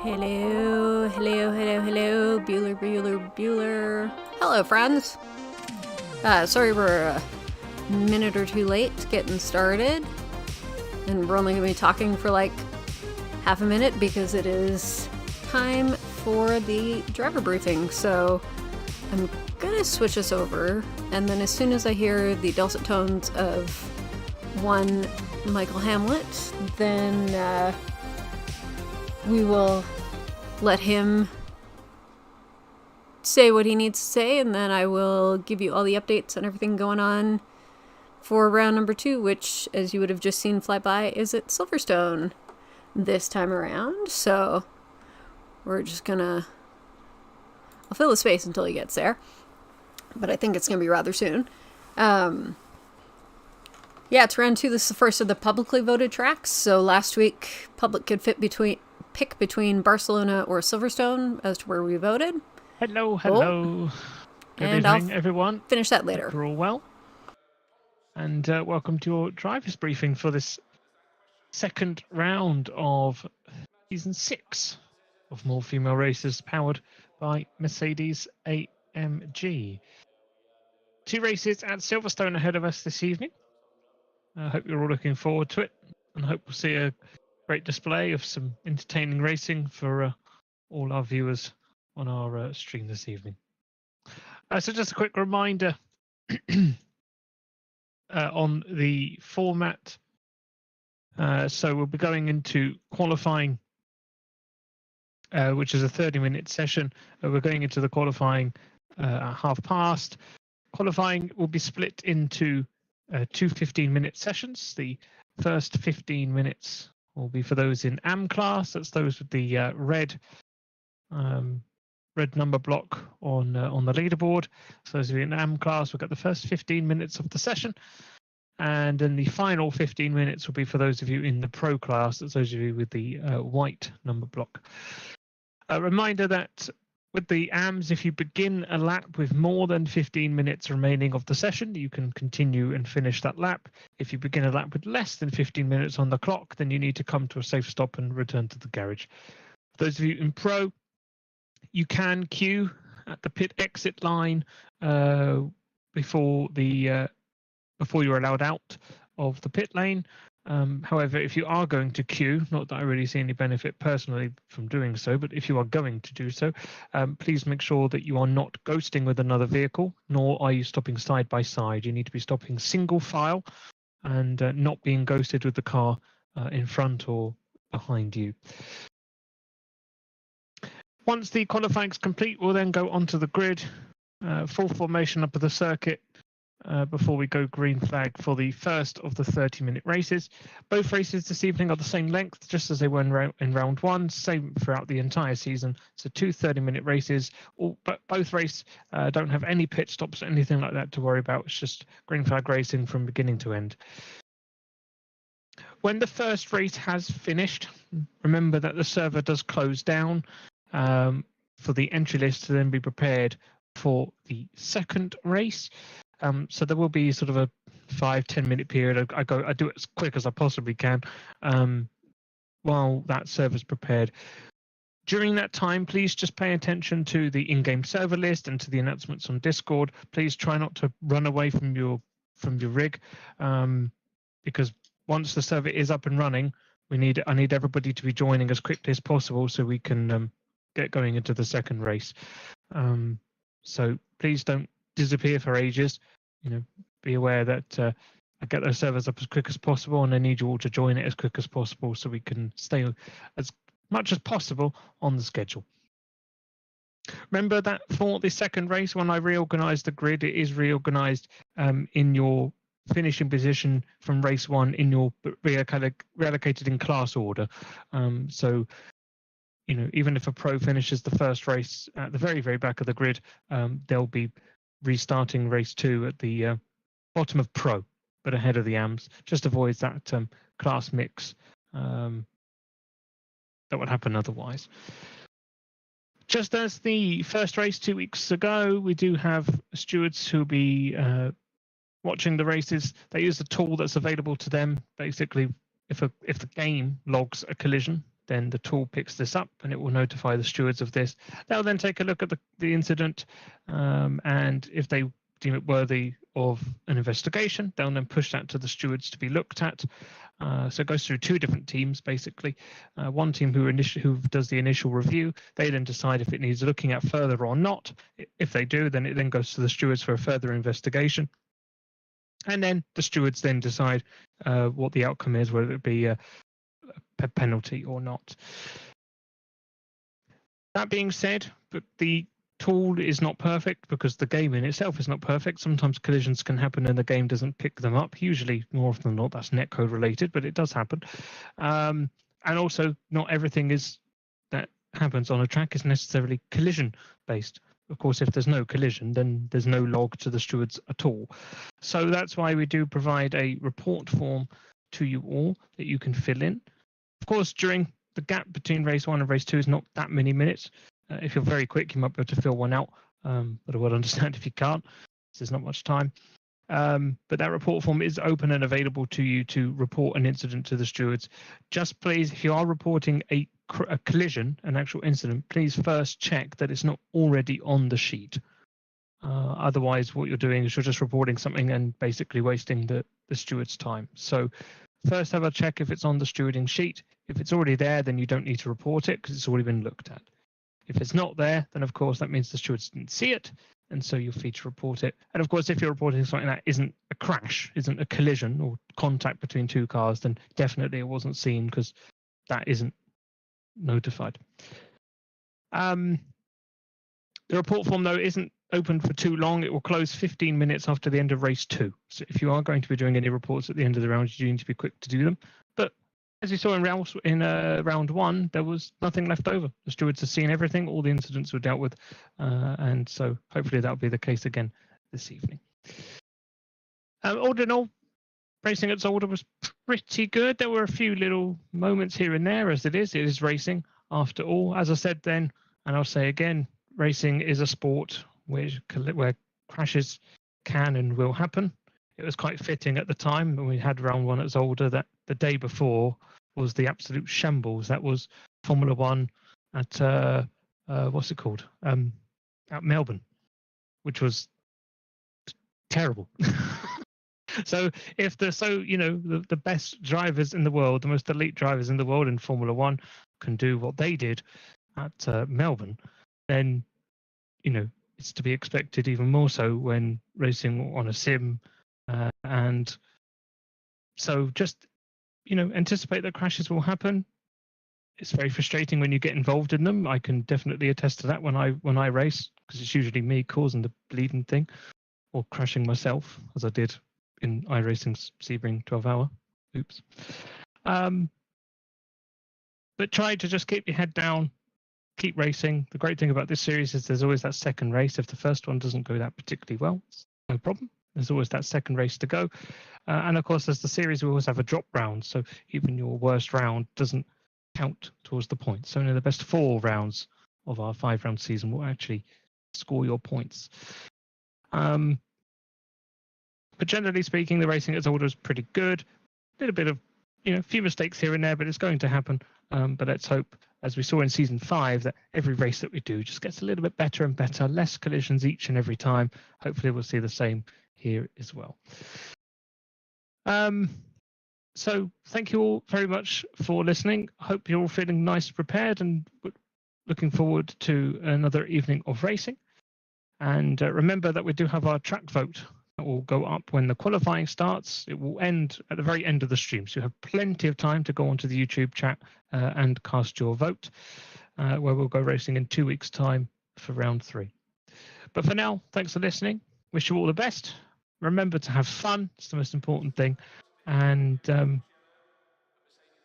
Hello, hello, hello, hello, Bueller, Bueller, Bueller. Hello, friends. Sorry we're a minute or two late getting started. And we're only going to be talking for like half a minute because it is time for the driver briefing. So I'm going to switch us over. And then as soon as I hear the dulcet tones of one Michael Hamlet, then we will let him say what he needs to say, and then I will give you all the updates and everything going on for round number 2, which, as you would have just seen fly by, is at Silverstone this time around. So we're just gonna... I'll fill the space until he gets there, but I think it's gonna be rather soon. Yeah, it's round 2. This is the first of the publicly voted tracks. So last week, public could pick between Barcelona or Silverstone as to where we voted. Hello. Good and evening, everyone. Finish that later. Hope you're all well. And welcome to your driver's briefing for this second round of season 6 of More Female Races, powered by Mercedes-AMG. 2 races at Silverstone ahead of us this evening. I hope you're all looking forward to it, and hope we'll see a great display of some entertaining racing for all our viewers on our stream this evening. So just a quick reminder on the format. So we'll be going into qualifying, which is a 30-minute session. We're going into the qualifying at half past. Qualifying will be split into 2 15-minute sessions. The first 15 minutes will be for those in AM class. That's those with the red number block on the leaderboard. So those of you in AM class will get the first 15 minutes of the session, and then the final 15 minutes will be for those of you in the pro class. That's those of you with the white number block. A reminder that with the AMs, if you begin a lap with more than 15 minutes remaining of the session, you can continue and finish that lap. If you begin a lap with less than 15 minutes on the clock, then you need to come to a safe stop and return to the garage. For those of you in pro, you can queue at the pit exit line before you're allowed out of the pit lane. However, if you are going to queue, not that I really see any benefit personally from doing so, but if you are going to do so, please make sure that you are not ghosting with another vehicle, nor are you stopping side by side. You need to be stopping single file and not being ghosted with the car in front or behind you. Once the qualifying is complete, we'll then go onto the grid, full formation up of the circuit, before we go green flag for the first of the 30-minute races. Both races this evening are the same length, just as they were in round 1, same throughout the entire season. So 2 30-minute races, but both races don't have any pit stops or anything like that to worry about. It's just green flag racing from beginning to end. When the first race has finished, remember that the server does close down for the entry list to then be prepared for the second race. So there will be sort of a 5-10 minute period. I do it as quick as I possibly can while that server's prepared. During that time, please just pay attention to the in-game server list and to the announcements on Discord. Please try not to run away from your rig, because once the server is up and running, I need everybody to be joining as quickly as possible so we can get going into the second race. So please don't disappear for ages. Be aware that I get those servers up as quick as possible, and I need you all to join it as quick as possible so we can stay as much as possible on the schedule. Remember that for the second race, when I reorganize the grid, it is reorganized in your finishing position from race 1 in your reallocated in class order. So even if a pro finishes the first race at the very, very back of the grid, they'll be restarting race 2 at the bottom of pro, but ahead of the AMs. Just avoids that class mix that would happen otherwise. Just as the first race 2 weeks ago, we do have stewards who'll be watching the races. They use the tool that's available to them, basically if the game logs a collision, then the tool picks this up and it will notify the stewards of this. They'll then take a look at the incident, and if they deem it worthy of an investigation, they'll then push that to the stewards to be looked at. So it goes through two different teams, basically. One team who does the initial review, they then decide if it needs looking at further or not. If they do, then it then goes to the stewards for a further investigation. And then the stewards then decide what the outcome is, whether it be a penalty or not. That being said, but the tool is not perfect because the game in itself is not perfect. Sometimes collisions can happen and the game doesn't pick them up. Usually, more often than not, that's netcode related, but it does happen. And also, not everything that happens on a track is necessarily collision based. Of course, if there's no collision, then there's no log to the stewards at all. So that's why we do provide a report form to you all that you can fill in. Of course, during the gap between race 1 and race 2 is not that many minutes. If you're very quick, you might be able to fill one out, but I would understand if you can't. There's not much time. But that report form is open and available to you to report an incident to the stewards. Just please, if you are reporting a collision, an actual incident, please first check that it's not already on the sheet. Otherwise, what you're doing is you're just reporting something and basically wasting the steward's time. So first have a check if it's on the stewarding sheet. If it's already there, then you don't need to report it because it's already been looked at. If it's not there, then of course that means the stewards didn't see it, and so you're free to report it. And of course, if you're reporting something that isn't a crash, isn't a collision or contact between two cars, then definitely it wasn't seen because that isn't notified. The report form, though, isn't open for too long. It will close 15 minutes after the end of race 2. So if you are going to be doing any reports at the end of the round, you need to be quick to do them. But as we saw in round 1, there was nothing left over. The stewards have seen everything. All the incidents were dealt with. And so hopefully that'll be the case again this evening. All in all, racing at Zolder was pretty good. There were a few little moments here and there, as it is racing after all. As I said then, and I'll say again, racing is a sport where crashes can and will happen. It was quite fitting at the time when we had round 1 at Zolder that the day before was the absolute shambles. That was Formula 1 at what's it called? At Melbourne, which was terrible. So if the best drivers in the world, the most elite drivers in the world in Formula 1 can do what they did at Melbourne, then it's to be expected even more so when racing on a sim. And so just anticipate that crashes will happen. It's very frustrating when you get involved in them. I can definitely attest to that when I race, because it's usually me causing the bleeding thing or crashing myself, as I did in iRacing's Sebring 12-hour. Oops. But try to just keep your head down, keep racing. The great thing about this series is there's always that second race. If the first one doesn't go that particularly well, it's no problem. There's always that second race to go. And of course, as the series, we always have a drop round. So even your worst round doesn't count towards the points. So only the best 4 rounds of our 5-round season will actually score your points. But generally speaking, the racing at Zolder is pretty good. A little bit of, a few mistakes here and there, but it's going to happen. But let's hope, as we saw in season 5, that every race that we do just gets a little bit better and better, less collisions each and every time. Hopefully we'll see the same here as well. So thank you all very much for listening. I hope you're all feeling nice, prepared, and looking forward to another evening of racing. And remember that we do have our track vote that will go up when the qualifying starts. It will end at the very end of the stream, so you have plenty of time to go onto the YouTube chat and cast your vote, where we'll go racing in 2 weeks' time for round 3. But for now, thanks for listening. Wish you all the best. Remember to have fun. It's the most important thing. And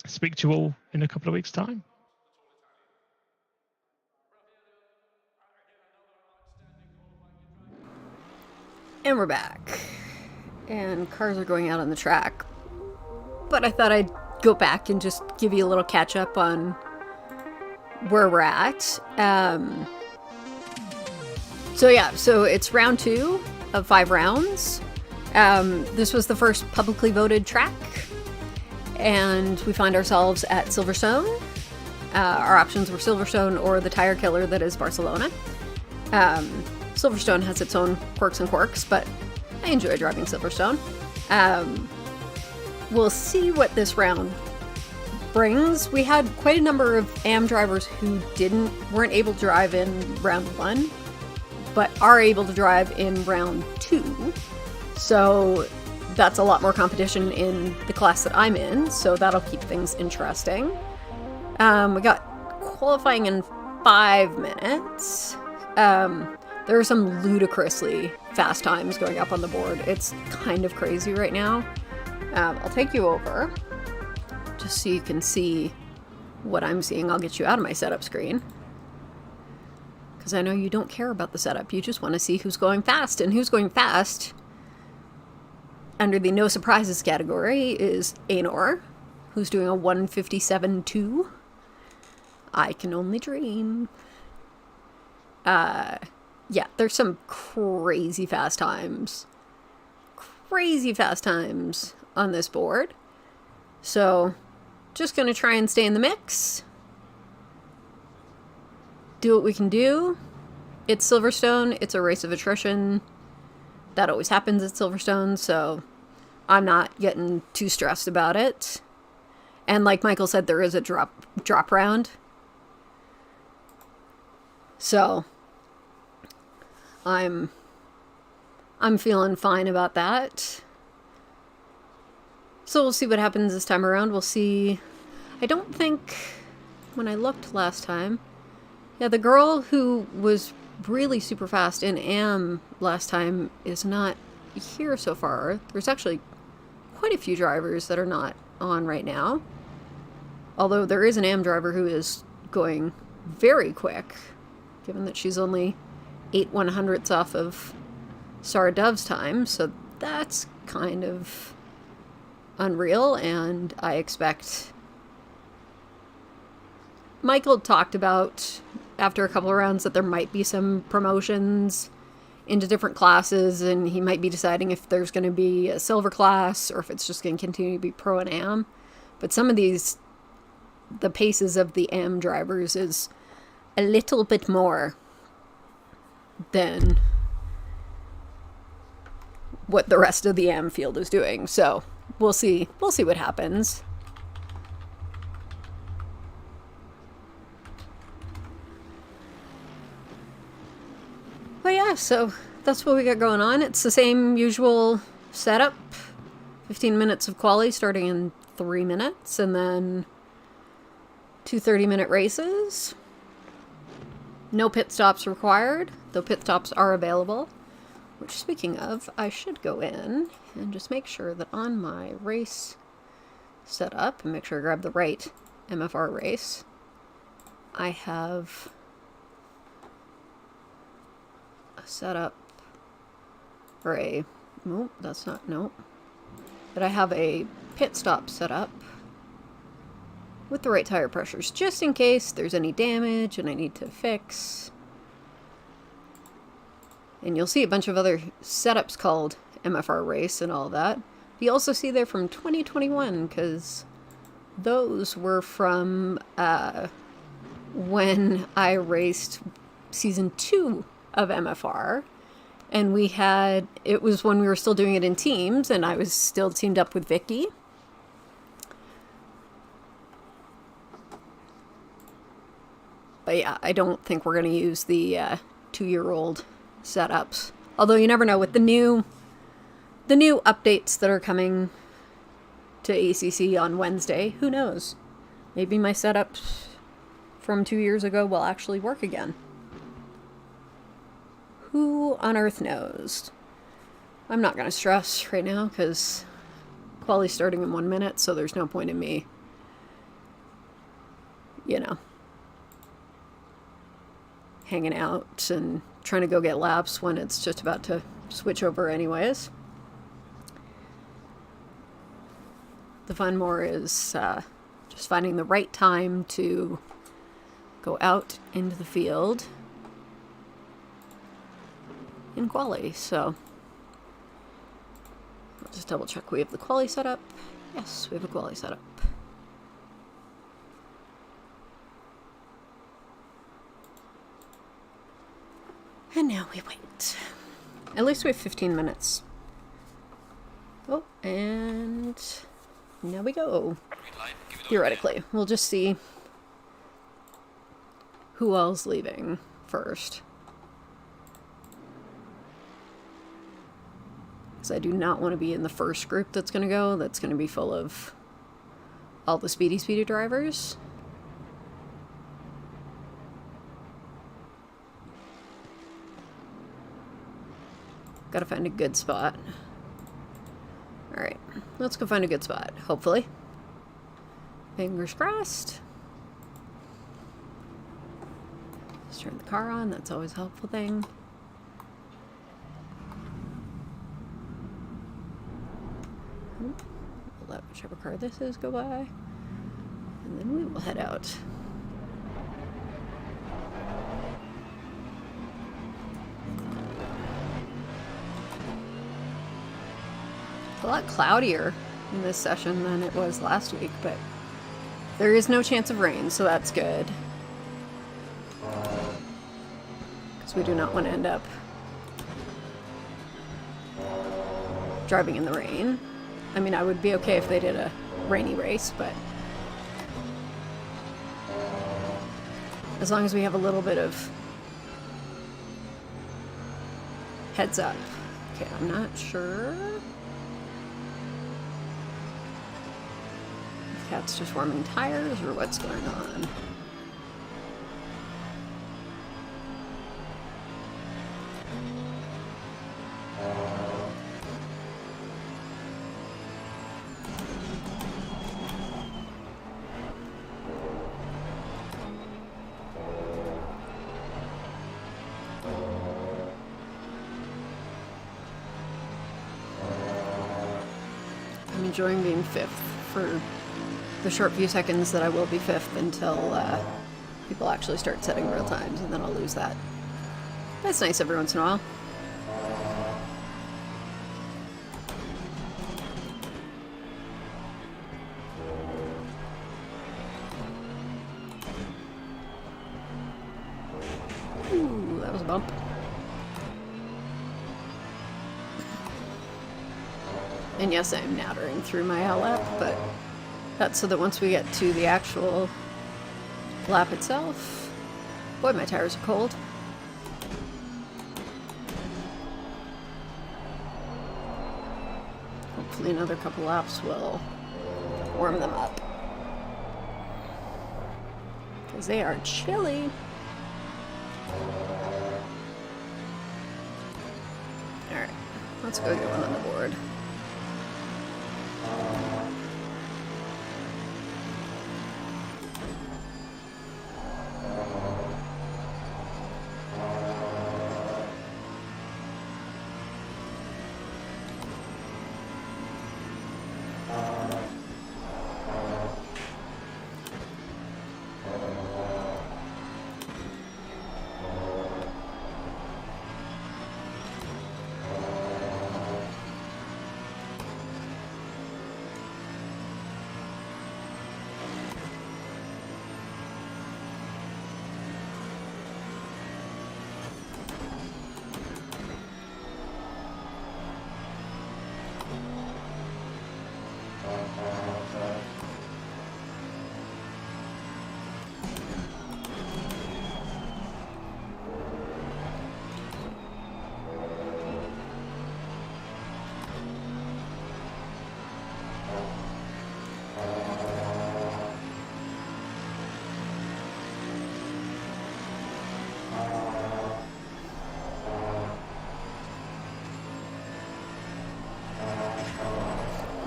speak to you all in a couple of weeks' time. And we're back. And cars are going out on the track. But I thought I'd go back and just give you a little catch up on where we're at. So it's round 2 of 5 rounds. This was the first publicly voted track. and we find ourselves at Silverstone. Our options were Silverstone or the tire killer that is Barcelona. Silverstone has its own quirks and quirks, but I enjoy driving Silverstone. We'll see what this round brings. We had quite a number of AM drivers who weren't able to drive in round 1, but are able to drive in round 2. So that's a lot more competition in the class that I'm in, so that'll keep things interesting. We got qualifying in 5 minutes. There are some ludicrously fast times going up on the board. It's kind of crazy right now. I'll take you over, just so you can see what I'm seeing. I'll get you out of my setup screen, because I know you don't care about the setup. You just want to see who's going fast, and who's going fast under the no surprises category is Anor, who's doing a 1:57.2. I can only dream. Yeah, there's some crazy fast times. Crazy fast times on this board. So, just gonna try and stay in the mix. Do what we can do. It's Silverstone. It's a race of attrition. That always happens at Silverstone, so I'm not getting too stressed about it. And like Michael said, there is a drop round. So I'm feeling fine about that. So we'll see what happens this time around. We'll see. I don't think, when I looked last time, yeah, the girl who was really super fast in AM last time is not here so far. There's actually quite a few drivers that are not on right now. Although there is an AM driver who is going very quick, given that she's only 8/100ths off of Sarah Dove's time, so that's kind of unreal, and I expect... Michael talked about, after a couple of rounds, that there might be some promotions into different classes, and he might be deciding if there's going to be a silver class, or if it's just going to continue to be pro and AM. But some of these, the paces of the AM drivers is a little bit more than what the rest of the AM field is doing. So we'll see what happens. But yeah, so that's what we got going on. It's the same usual setup. 15 minutes of quali starting in 3 minutes, and then 2 30-minute races. No pit stops required, though pit stops are available. Which, speaking of, I should go in and just make sure that on my race setup, and make sure I grab the right MFR race, I have a setup for a... Nope, that's not... Nope. That I have a pit stop set up with the right tire pressures, just in case there's any damage and I need to fix. And you'll see a bunch of other setups called MFR Race and all that. You also see they're from 2021, because those were from when I raced Season 2 of MFR. And we had, it was when we were still doing it in teams, and I was still teamed up with Vicky. But yeah, I don't think we're going to use the 2-year-old setups. Although you never know, with the new updates that are coming to ACC on Wednesday, who knows? Maybe my setups from 2 years ago will actually work again. Who on earth knows? I'm not going to stress right now, because quali's starting in 1 minute, so there's no point in me, you know, hanging out and trying to go get laps when it's just about to switch over anyways. The fun more is just finding the right time to go out into the field in quali. So I'll just double check we have the quali set up. Yes, we have a quali set up. And now we wait. At least we have 15 minutes. Oh, and now we go. Theoretically, we'll just see who else leaving first. Because I do not want to be in the first group that's going to go. That's going to be full of all the speedy drivers. Gotta find a good spot. Alright, let's go find a good spot, hopefully. Fingers crossed. Let's turn the car on, that's always a helpful thing. We'll let whichever car this is go by. And then we will head out. A lot cloudier in this session than it was last week, but there is no chance of rain, so that's good. Because we do not want to end up driving in the rain. I mean, I would be okay if they did a rainy race, but as long as we have a little bit of heads up. Okay, I'm not sure. Cat's just warming tires or what's going on. I'm enjoying being fifth for the short few seconds that I will be fifth until people actually start setting real times, and then I'll lose that. That's nice every once in a while. Ooh, that was a bump. And yes, I'm nattering through my lap, but that's so that once we get to the actual lap itself... Boy, my tires are cold. Hopefully another couple laps will warm them up. Because they are chilly. Alright, let's go get one on the board.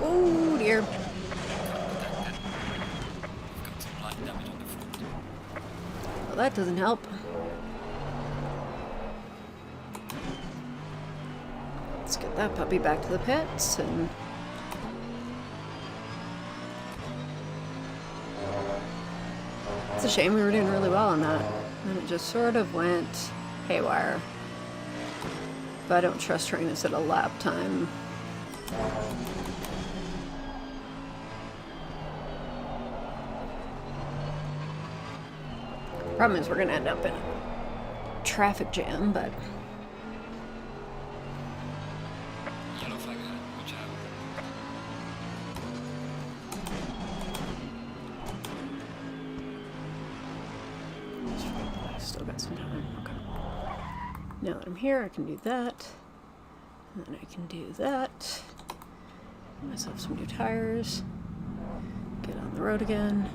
Oh dear. Well, that doesn't help. Let's get that puppy back to the pits and... It's a shame, we were doing really well on that. And it just sort of went haywire. But I don't trust trying this at a lap time. Problem is we're going to end up in a traffic jam, but Still got some time. Okay. Now that I'm here, I can do that. And then I can do that. Get myself some new tires. Get on the road again.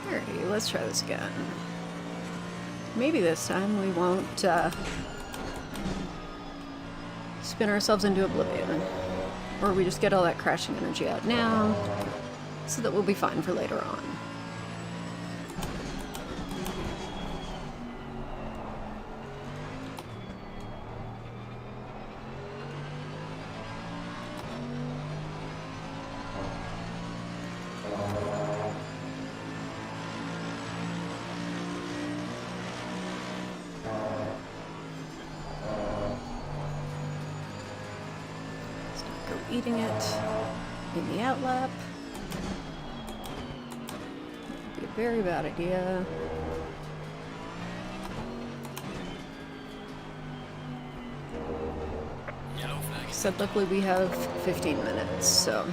Alrighty, let's try this again. Maybe this time we won't spin ourselves into oblivion. Or we just get all that crashing energy out now, so that we'll be fine for later on. Eating it in the outlap would be a very bad idea. Like I said, luckily we have 15 minutes, so.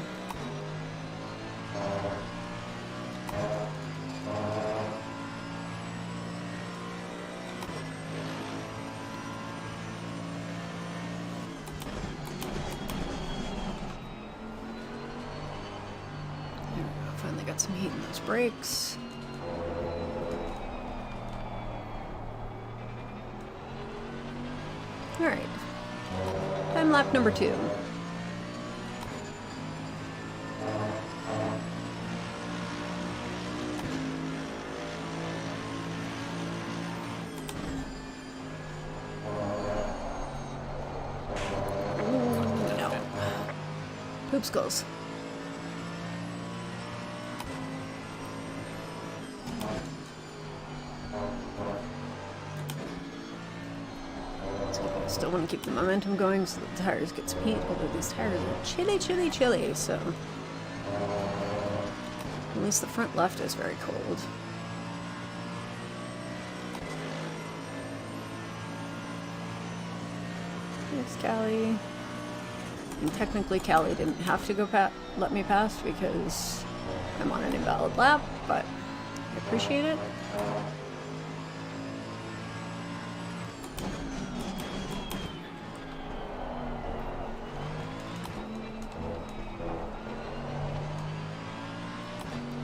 Finally got some heat in those brakes. Alright. Time lap number 2. Ooh, no. Poop skulls. Still want to keep the momentum going so that the tires get some heat, although these tires are chilly, chilly, chilly, so at least the front left is very cold. Thanks, Callie. And technically Callie didn't have to go let me pass because I'm on an invalid lap, but I appreciate it.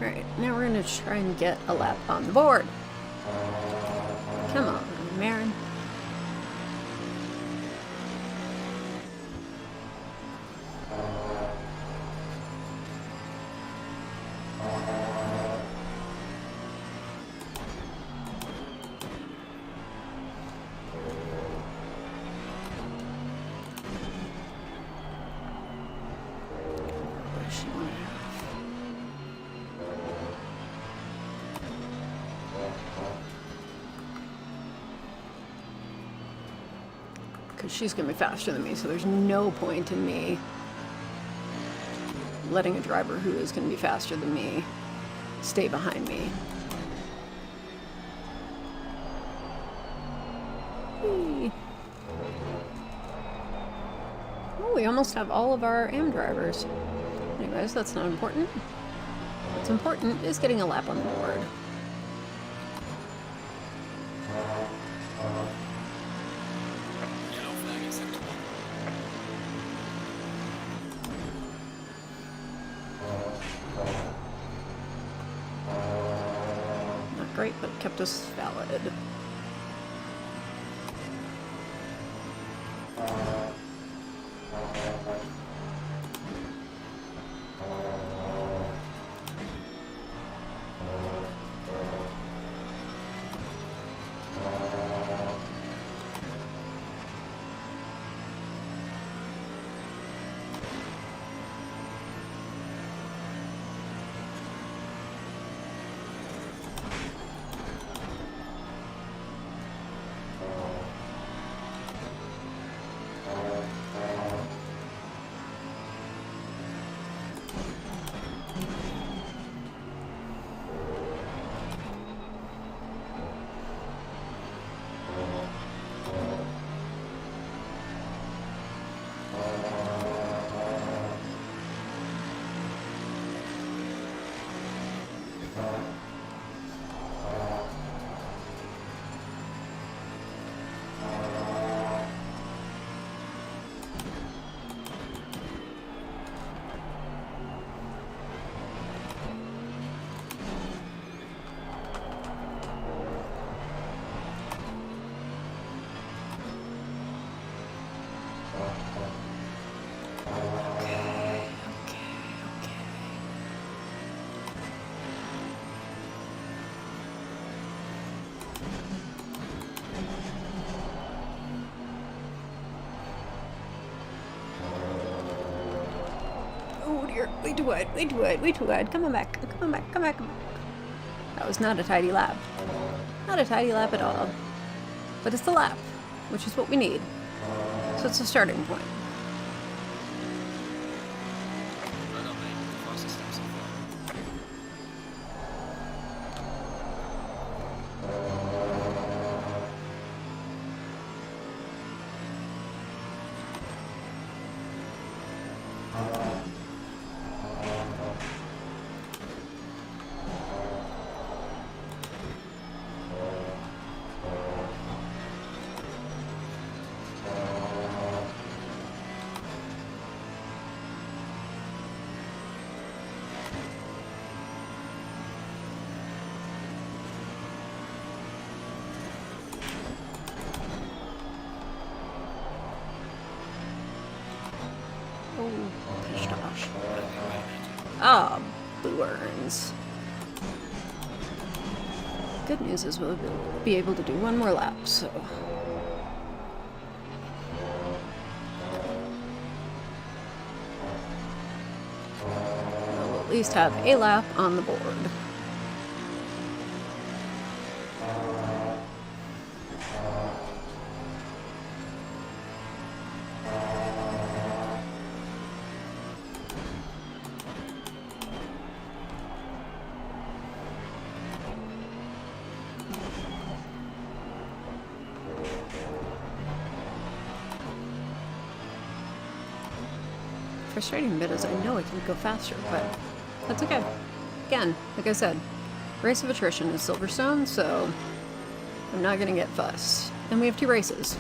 Alright, now we're going to try and get a lap on the board. Come on, Marin. Because she's going to be faster than me, so there's no point in me letting a driver who is going to be faster than me stay behind me. Whee. Oh, we almost have all of our AM drivers. Anyways, that's not important. What's important is getting a lap on the board. Great, but it kept us valid. dear. Way too wide. Way too wide. Way too wide. Come on back. Come on back. Come back. Come back. That was not a tidy lap. Not a tidy lap at all. But it's the lap, which is what we need. So it's a starting point. Ah, blue earns. Good news is we'll be able to do one more lap, so... we'll at least have a lap on the board. Frustrating bit is I know I can go faster, but that's okay. Again, like I said, race of attrition is Silverstone, so I'm not gonna get fussed. And we have 2 races.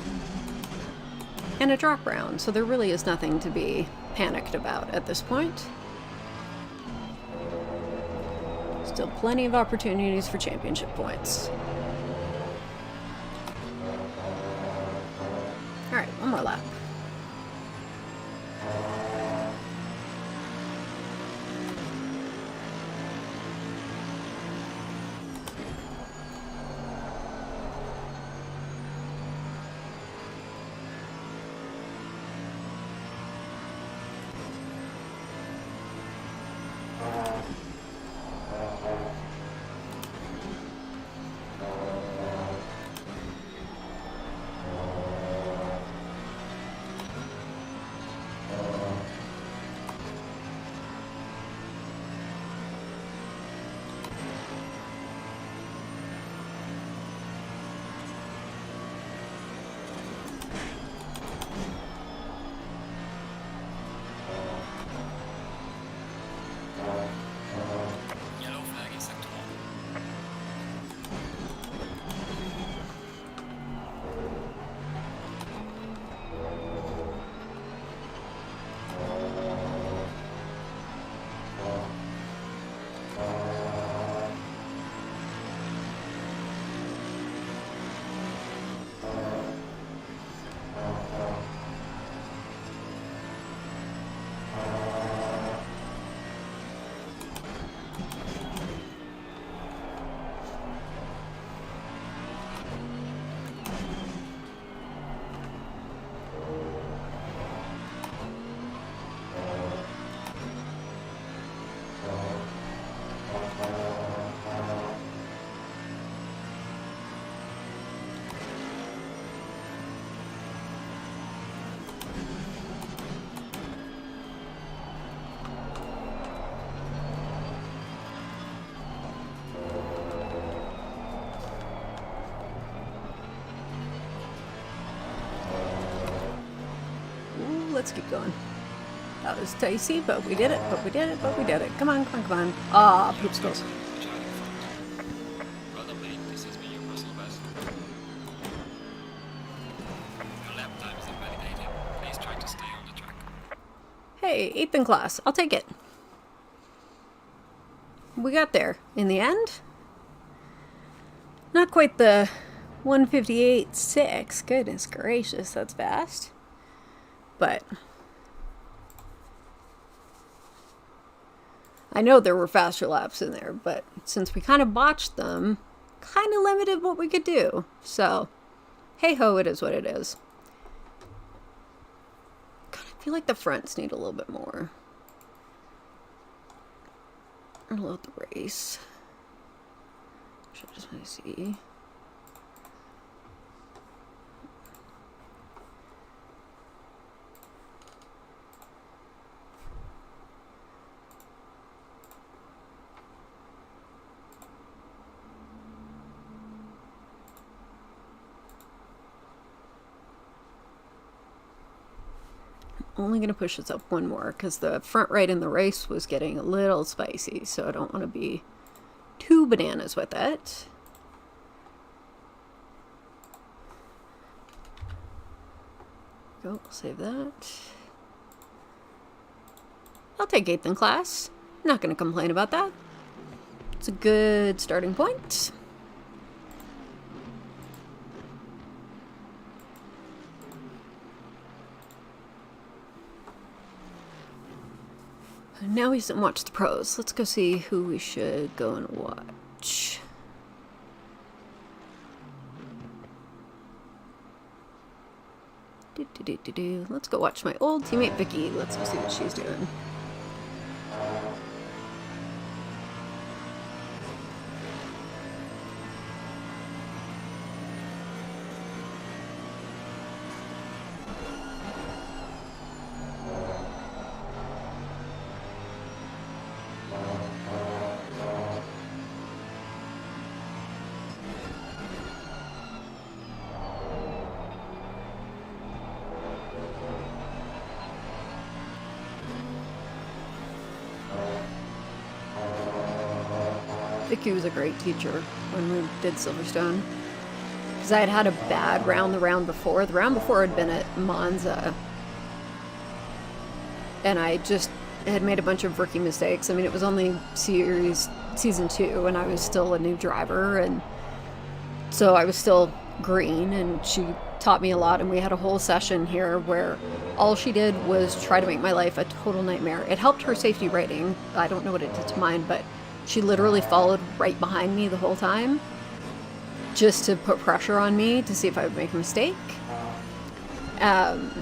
And a drop round, so there really is nothing to be panicked about at this point. Still plenty of opportunities for championship points. Alright, one more lap. Let's keep going. That was dicey, but we did it, but we did it, but we did it. Come on, come on, come on. Ah, poopsicles. Hey, 8th in class. I'll take it. We got there in the end. Not quite the 158.6. Goodness gracious, that's fast. But I know there were faster laps in there, but since we kind of botched them, kind of limited what we could do. So, hey ho, it is what it is. God, I feel like the fronts need a little bit more. Reload the race. I just want to see. Only going to push this up one more because the front right in the race was getting a little spicy, so I don't want to be too bananas with it. Go, save that. I'll take 8th in class. Not going to complain about that. It's a good starting point. Now we sit and watch the pros. Let's go see who we should go and watch. Let's go watch my old teammate Vicky. Let's go see what she's doing. Vicky was a great teacher when we did Silverstone. Because I had had a bad round the round before. The round before had been at Monza. And I just had made a bunch of rookie mistakes. I mean, it was only season 2, and I was still a new driver. And so I was still green, and she taught me a lot. And we had a whole session here where all she did was try to make my life a total nightmare. It helped her safety rating. I don't know what it did to mine, but she literally followed right behind me the whole time just to put pressure on me to see if I would make a mistake. And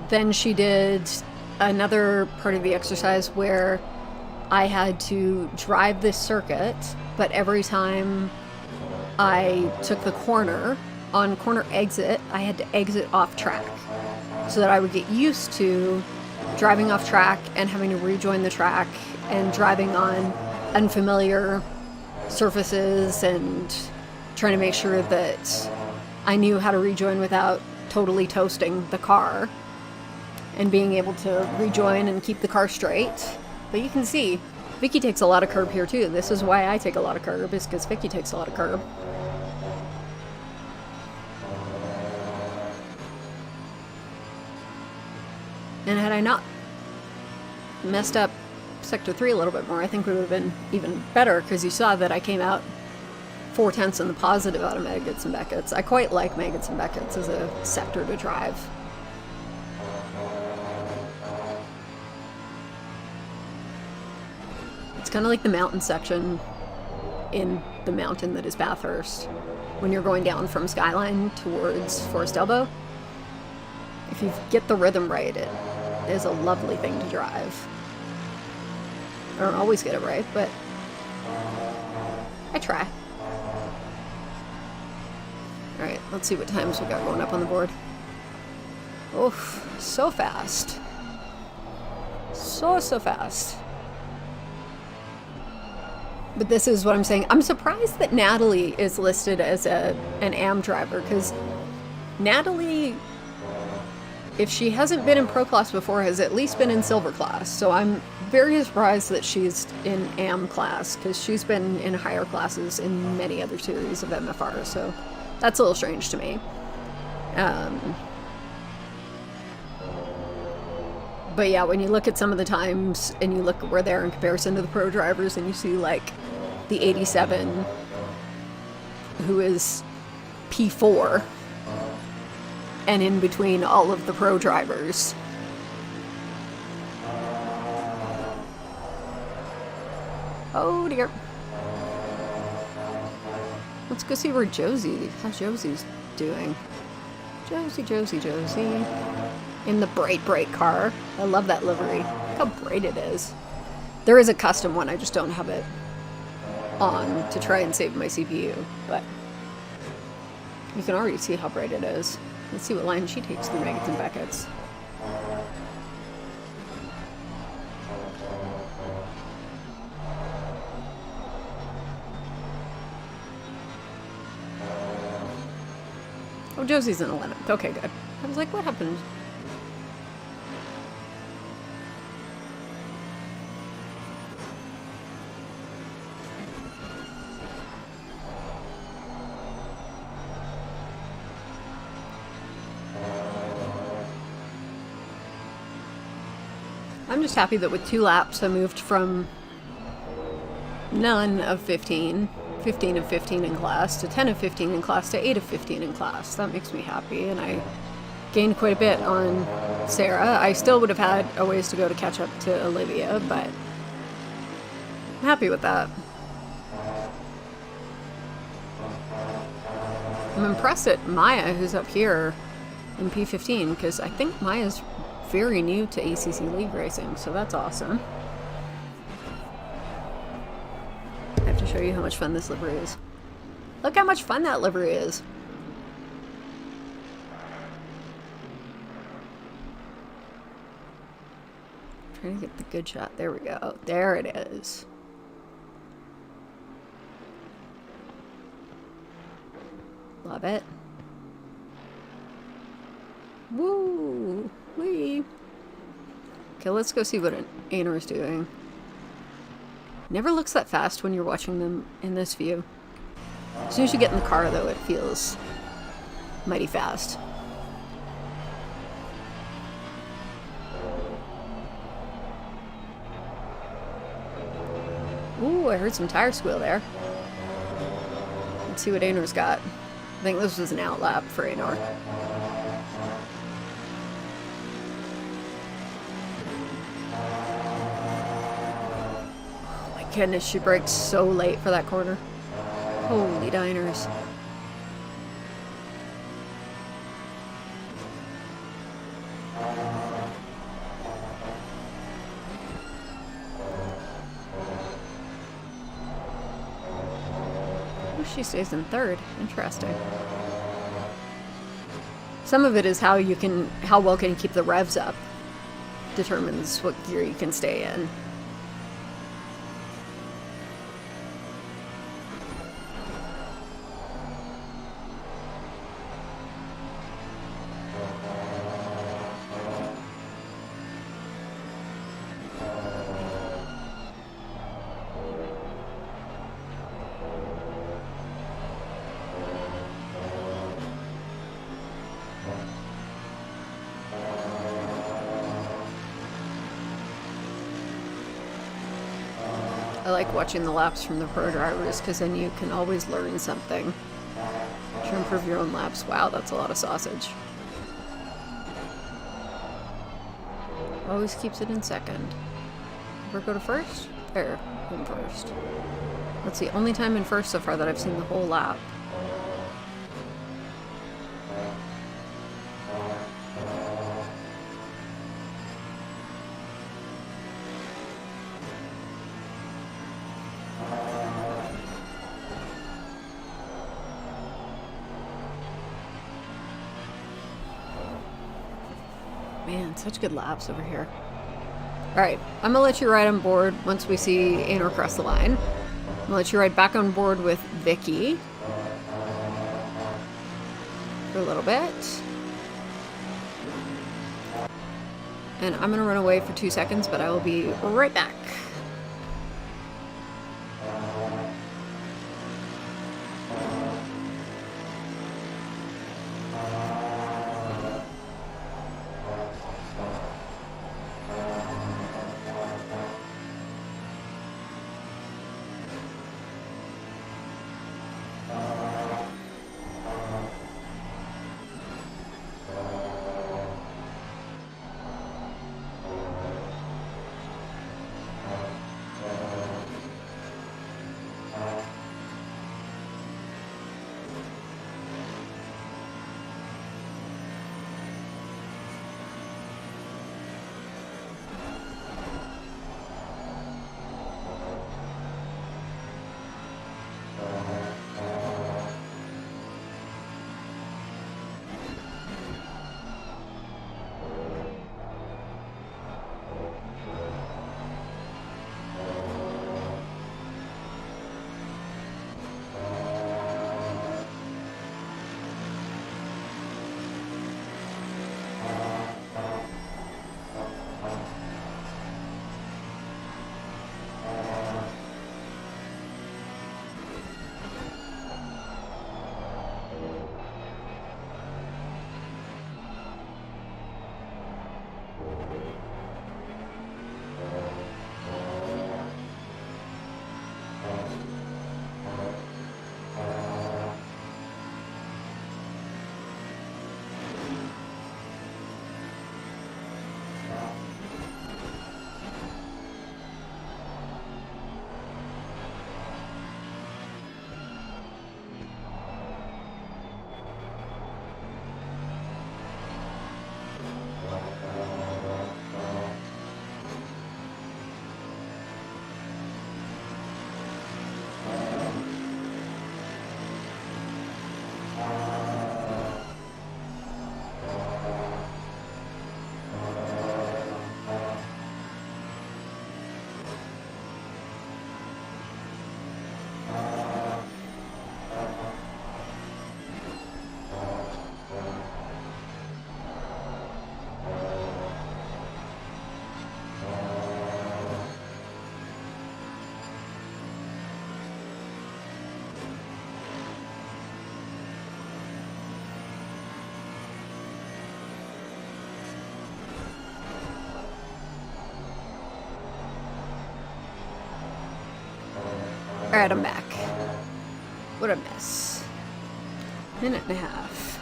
then she did another part of the exercise where I had to drive this circuit, but every time I took the corner, on corner exit, I had to exit off track so that I would get used to driving off track and having to rejoin the track and driving on unfamiliar surfaces and trying to make sure that I knew how to rejoin without totally toasting the car and being able to rejoin and keep the car straight. But you can see Vicky takes a lot of curb here too. This is why I take a lot of curb, is because Vicky takes a lot of curb. And had I not messed up Sector 3 a little bit more, I think we would have been even better, because you saw that I came out 4/10 in the positive out of Maggots and Beckett's. I quite like Maggots and Beckett's as a sector to drive. It's kind of like the mountain section in the mountain that is Bathurst. When you're going down from Skyline towards Forest Elbow, if you get the rhythm right, it is a lovely thing to drive. I don't always get it right, but I try. Alright, let's see what times we got going up on the board. Oof, so fast. So fast. But this is what I'm saying. I'm surprised that Natalie is listed as an AM driver, because Natalie, if she hasn't been in Pro Class before, has at least been in Silver Class. So I'm very surprised that she's in AM Class, because she's been in higher classes in many other series of MFR. So that's a little strange to me. But yeah, when you look at some of the times and you look at where they're in comparison to the pro drivers, and you see like the 87, who is P4, and in between all of the pro drivers. Oh dear. Let's go see where how Josie's doing. Josie. In the bright car. I love that livery. how bright it is. There is a custom one, I just don't have it on to try and save my CPU, but you can already see how bright it is. Let's see what line she takes through Megans and Beckett's. Oh, Josie's in 11th. Okay, good. I was like, what happened? I'm just happy that with 2 laps I moved from none of 15 of 15 in class, to 10 of 15 in class, to 8 of 15 in class. That makes me happy, and I gained quite a bit on Sarah. I still would have had a ways to go to catch up to Olivia, but I'm happy with that. I'm impressed at Maya, who's up here in P15, because I think Maya's very new to ACC League Racing, so that's awesome. I have to show you how much fun this livery is. Look how much fun that livery is. I'm trying to get the good shot. There we go. There it is. Love it. Woo! Wee! Okay, let's go see what Aner is doing. Never looks that fast when you're watching them in this view. As soon as you get in the car, though, it feels mighty fast. Ooh, I heard some tire squeal there. Let's see what Aner's got. I think this was an out lap for Aner. Oh my goodness, she braked so late for that corner. Holy diners. She stays in third. Interesting. Some of it is how well can you keep the revs up. Determines what gear you can stay in. I like watching the laps from the pro drivers because then you can always learn something to improve your own laps. Wow, that's a lot of sausage. Always keeps it in second. Ever go to first? There, in first. That's the only time in first so far that I've seen the whole lap. Man, such good laps over here. Alright, I'm gonna let you ride on board once we see Aner cross the line. I'm gonna let you ride back on board with Vicky for a little bit. And I'm gonna run away for 2 seconds, but I will be right back. Alright, I'm back. What a mess. Minute and a half.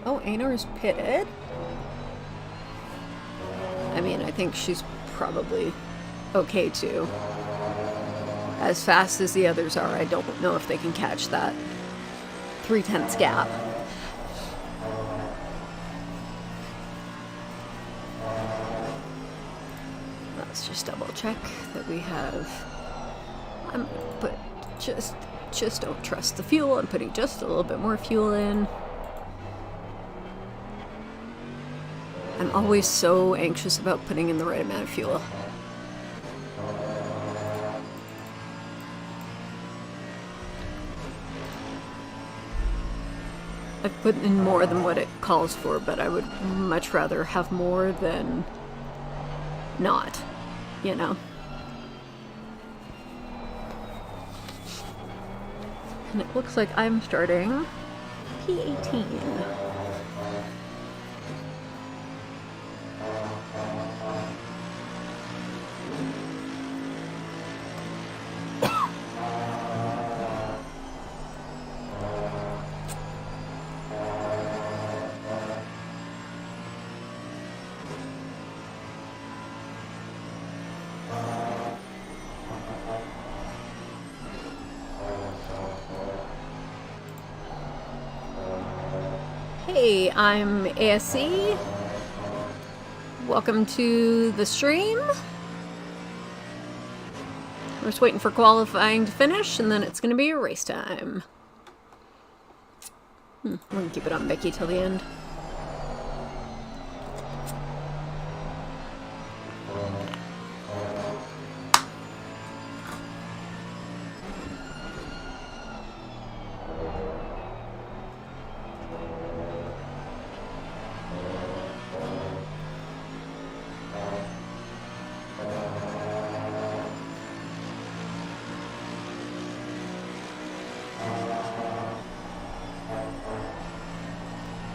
Oh, Einor's pitted. I mean, I think she's probably okay too. As fast as the others are, I don't know if they can catch that 3/10 gap. Let's just double check that we have. But just don't trust the fuel. I'm putting just a little bit more fuel in. I'm always so anxious about putting in the right amount of fuel. I've put in more than what it calls for, but I would much rather have more than not, you know? And it looks like I'm starting P18. Hey, I'm ASC. Welcome to the stream. We're just waiting for qualifying to finish, and then it's going to be race time. We're going to keep it on Becky till the end.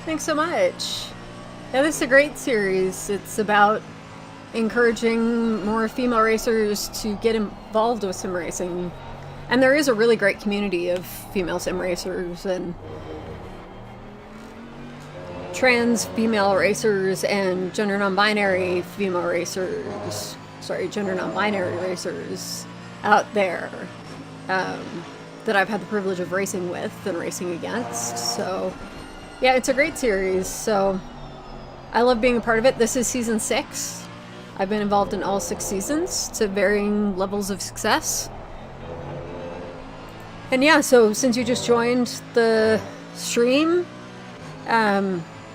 Thanks so much. Yeah, this is a great series. It's about encouraging more female racers to get involved with sim racing. And there is a really great community of female sim racers and trans female racers and gender non-binary female racers. Sorry, gender non-binary racers out there that I've had the privilege of racing with and racing against. So yeah, it's a great series, so I love being a part of it. This is season 6. I've been involved in all 6 seasons to varying levels of success. And yeah, so since you just joined the stream,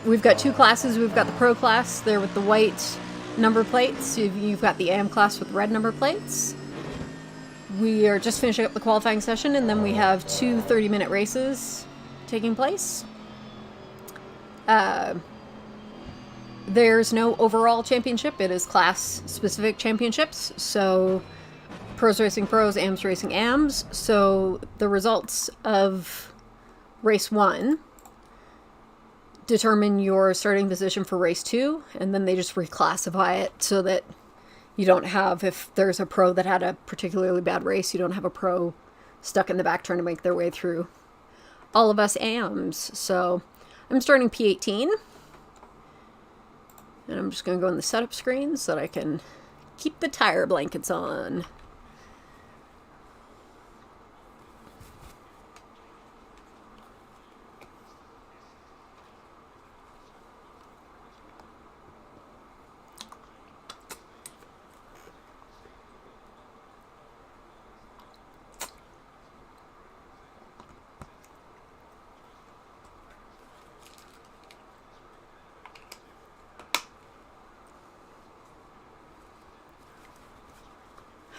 we've got 2 classes. We've got the pro class there with the white number plates. You've got the AM class with red number plates. We are just finishing up the qualifying session, and then we have 2 30-minute races taking place. There's no overall championship. It is class-specific championships. So, pros racing pros, AMs racing AMs. So, the results of race 1 determine your starting position for race 2, and then they just reclassify it so that you don't have, if there's a pro that had a particularly bad race, you don't have a pro stuck in the back trying to make their way through all of us AMs. So, I'm starting P18, and I'm just going to go in the setup screen so that I can keep the tire blankets on.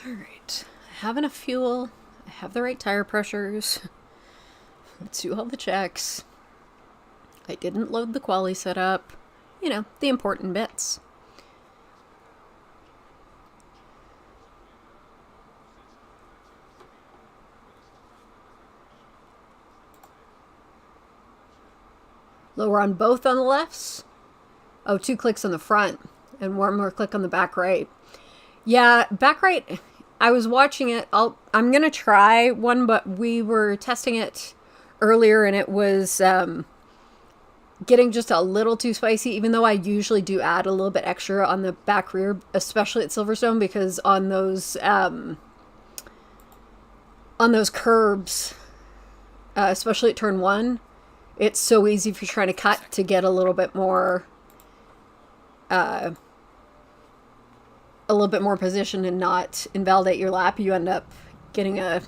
Alright, I have enough fuel, I have the right tire pressures, let's do all the checks. I didn't load the quali setup, you know, the important bits. Lower on both on the lefts? Oh, 2 clicks on the front and one more click on the back right. Yeah, back right, I was watching it. I'm gonna try one, but we were testing it earlier, and it was getting just a little too spicy. Even though I usually do add a little bit extra on the back rear, especially at Silverstone, because on those curbs, especially at turn 1, it's so easy if you're trying to cut to get a little bit more position and not invalidate your lap. You end up getting a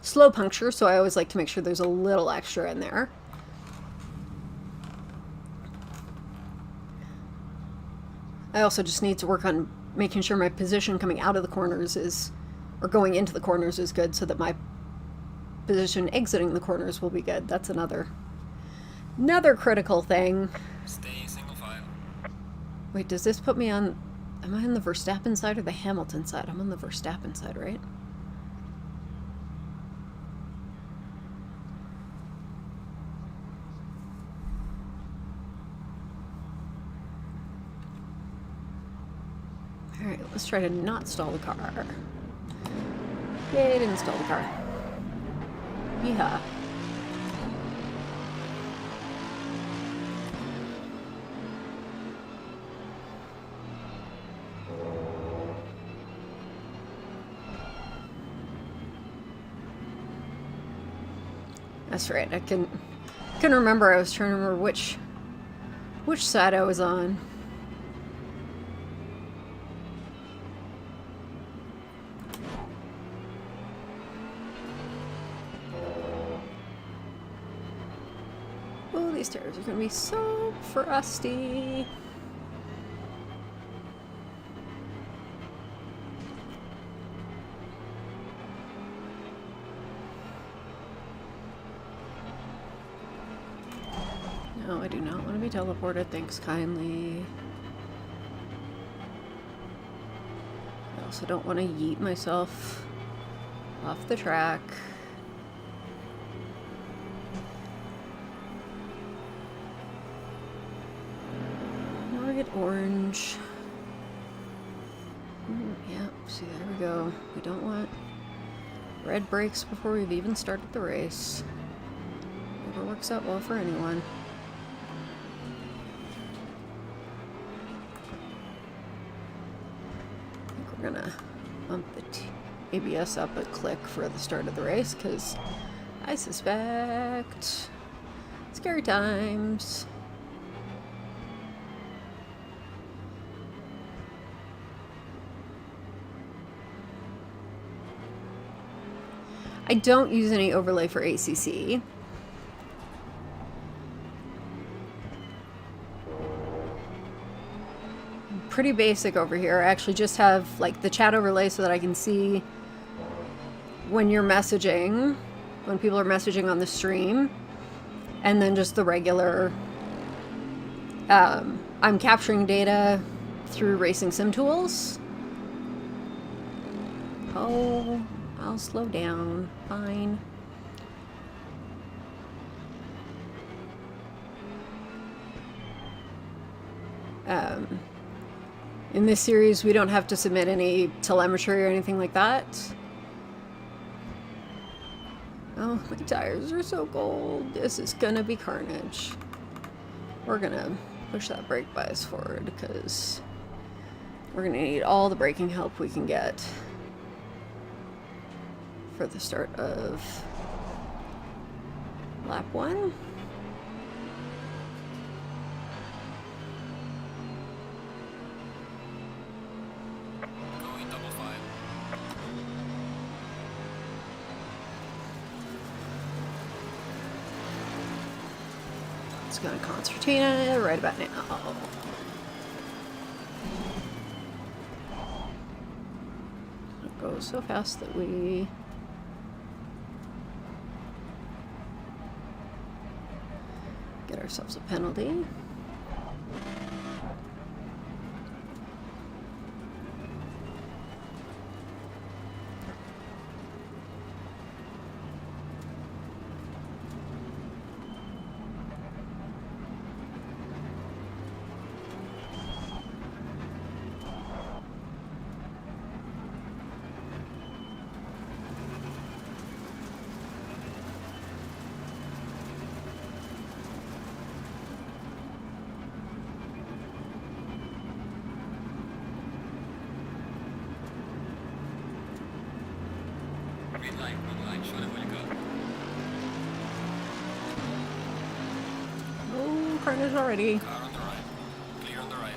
slow puncture, so I always like to make sure there's a little extra in there. I also just need to work on making sure my position coming out of the corners or going into the corners is good, so that my position exiting the corners will be good. That's another critical thing. Stay single file. Wait, does this put me on... Am I on the Verstappen side or the Hamilton side? I'm on the Verstappen side, right? Alright, let's try to not stall the car. Yay, didn't stall the car. Yeehaw. That's right. I couldn't remember. I was trying to remember which side I was on. Oh, these tires are going to be so frosty. No, I do not want to be teleported. Thanks kindly. I also don't want to yeet myself off the track. Now I get orange. Yeah, see, there we go. We don't want red brakes before we've even started the race. Never works out well for anyone. We're gonna bump the ABS up a click for the start of the race, because I suspect scary times. I don't use any overlay for ACC. Pretty basic over here. I actually just have like the chat overlay so that I can see when you're messaging, when people are messaging on the stream, and then just the regular I'm capturing data through RacingSimTools. Oh, I'll slow down. Fine. In this series, we don't have to submit any telemetry or anything like that. Oh, my tires are so cold. This is gonna be carnage. We're gonna push that brake bias forward, because we're gonna need all the braking help we can get for the start of lap 1. It's gonna concertina right about now. It goes so fast that we get ourselves a penalty. Oh, carnage already. Car on the right. Clear on the right.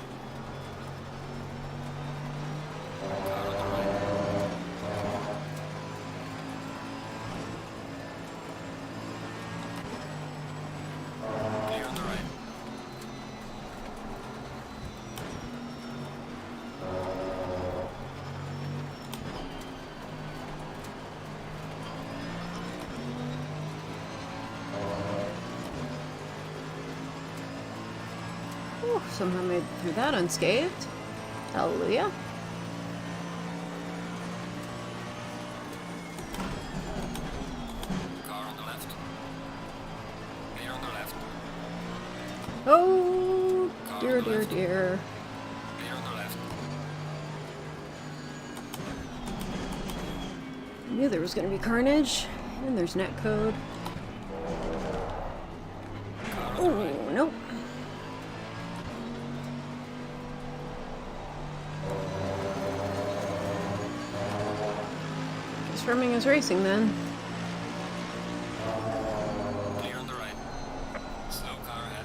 Clear on the right. Ooh, somehow made it through that unscathed. Hallelujah. Car on the left. Clear on the left. Oh, Car dear, on the dear, left. dear. Clear on the left. Knew there was going to be carnage, and there's netcode. Car on the Oh, right. nope. Guess Fleming is racing then. Clear on the right. Slow car ahead.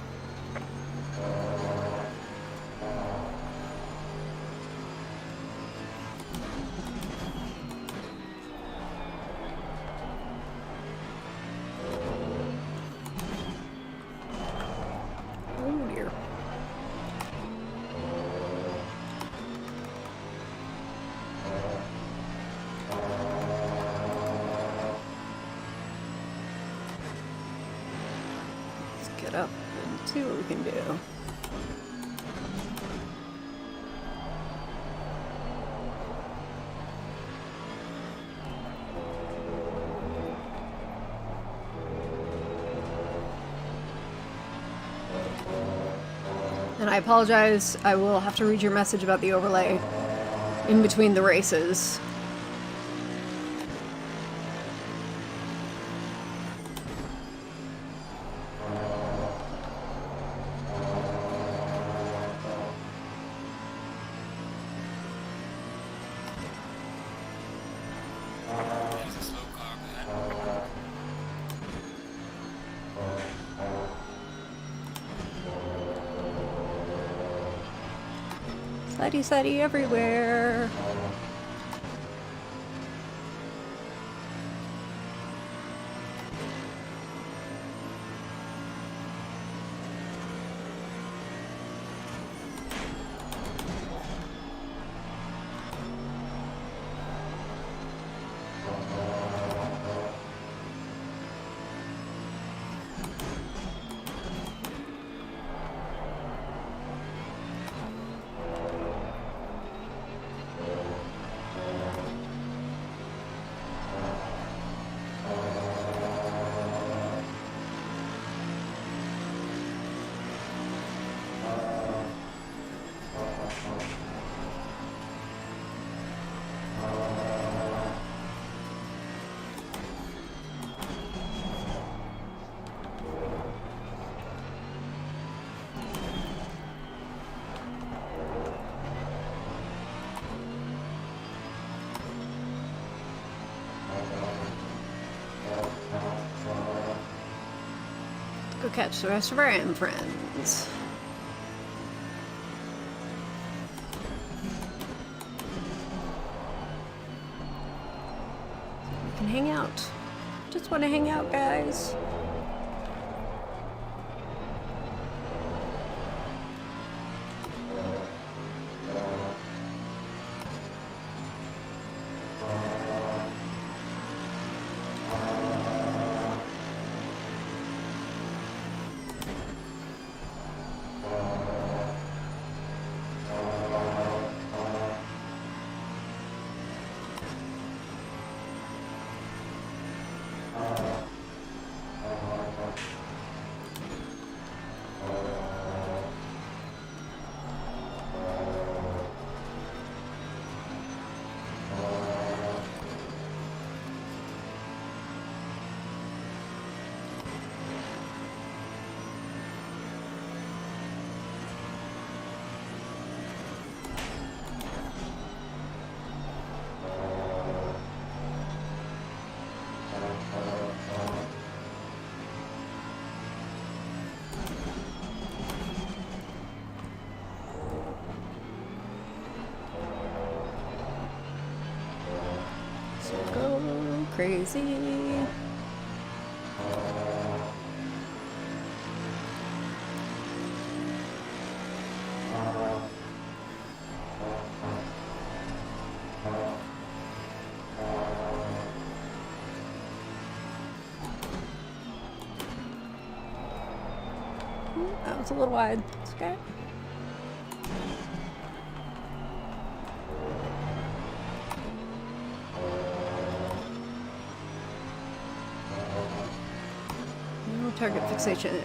Oh dear. Let's get up and see what we can do. And I apologize, I will have to read your message about the overlay in between the races. There's a slow car ahead. Slidey slidey everywhere. Go catch the rest of our M friends. We can hang out. Just want to hang out, guys. crazy. That was a little wide. It's okay. No target fixation.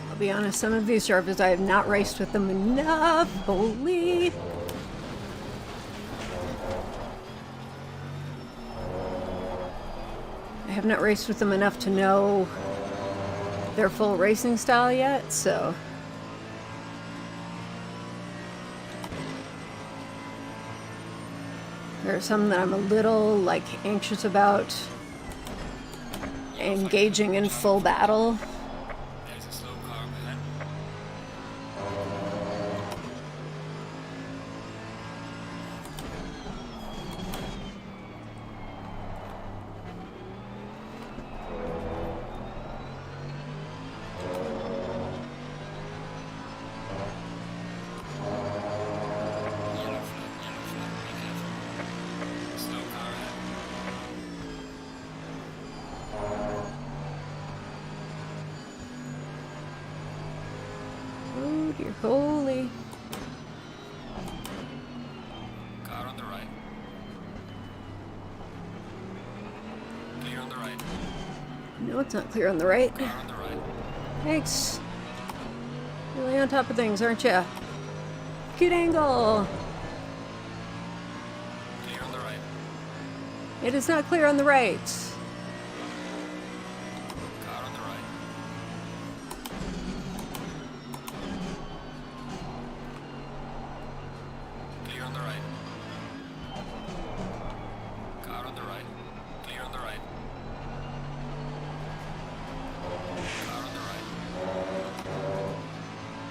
I'll be honest, some of these drivers I have not raced with them enough. Holy. I have not raced with them enough to know their full racing style yet, so. There are some that I'm a little, like, anxious about engaging in full battle. There's a slow car ahead. Yellow flag, be careful. Slow car ahead. Oh dear, holy. Car on the right. Clear on the right. No, it's not clear on the right. Car on the right. Thanks. Really on top of things, aren't ya? Good angle. Clear on the right. It is not clear on the right. Car on the right. Clear on the right. Car on the right. Clear on the right. Car on the right.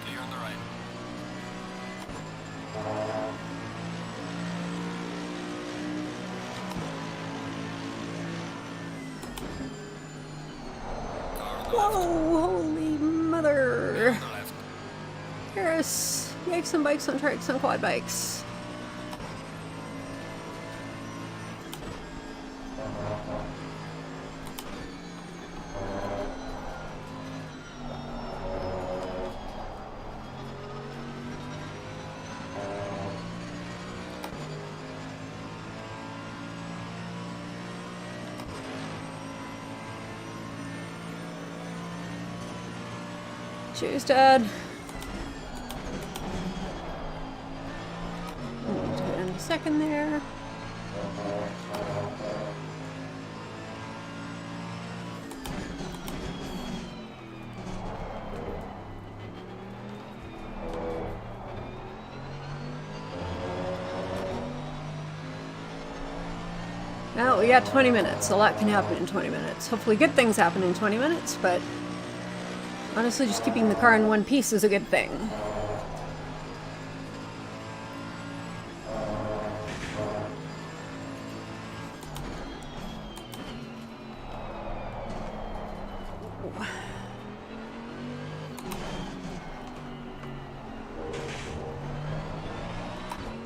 Clear on the right. Car on the left. Whoa, holy mother. On the left. Harris, yikes on bikes, on trikes, on quad bikes. Cheers, Dad. In a second there. Well, we got 20 minutes. A lot can happen in 20 minutes. Hopefully good things happen in 20 minutes, but honestly, just keeping the car in one piece is a good thing.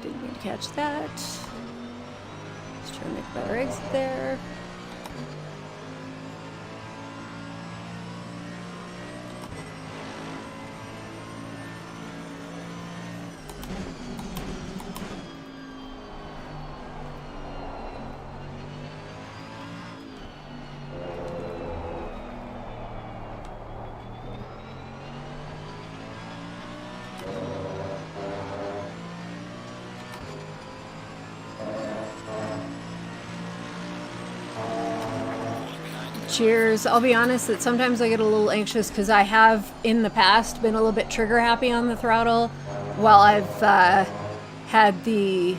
Didn't mean to catch that. Let's try to make a better exit there. Cheers. I'll be honest that sometimes I get a little anxious because I have in the past been a little bit trigger happy on the throttle while I've had the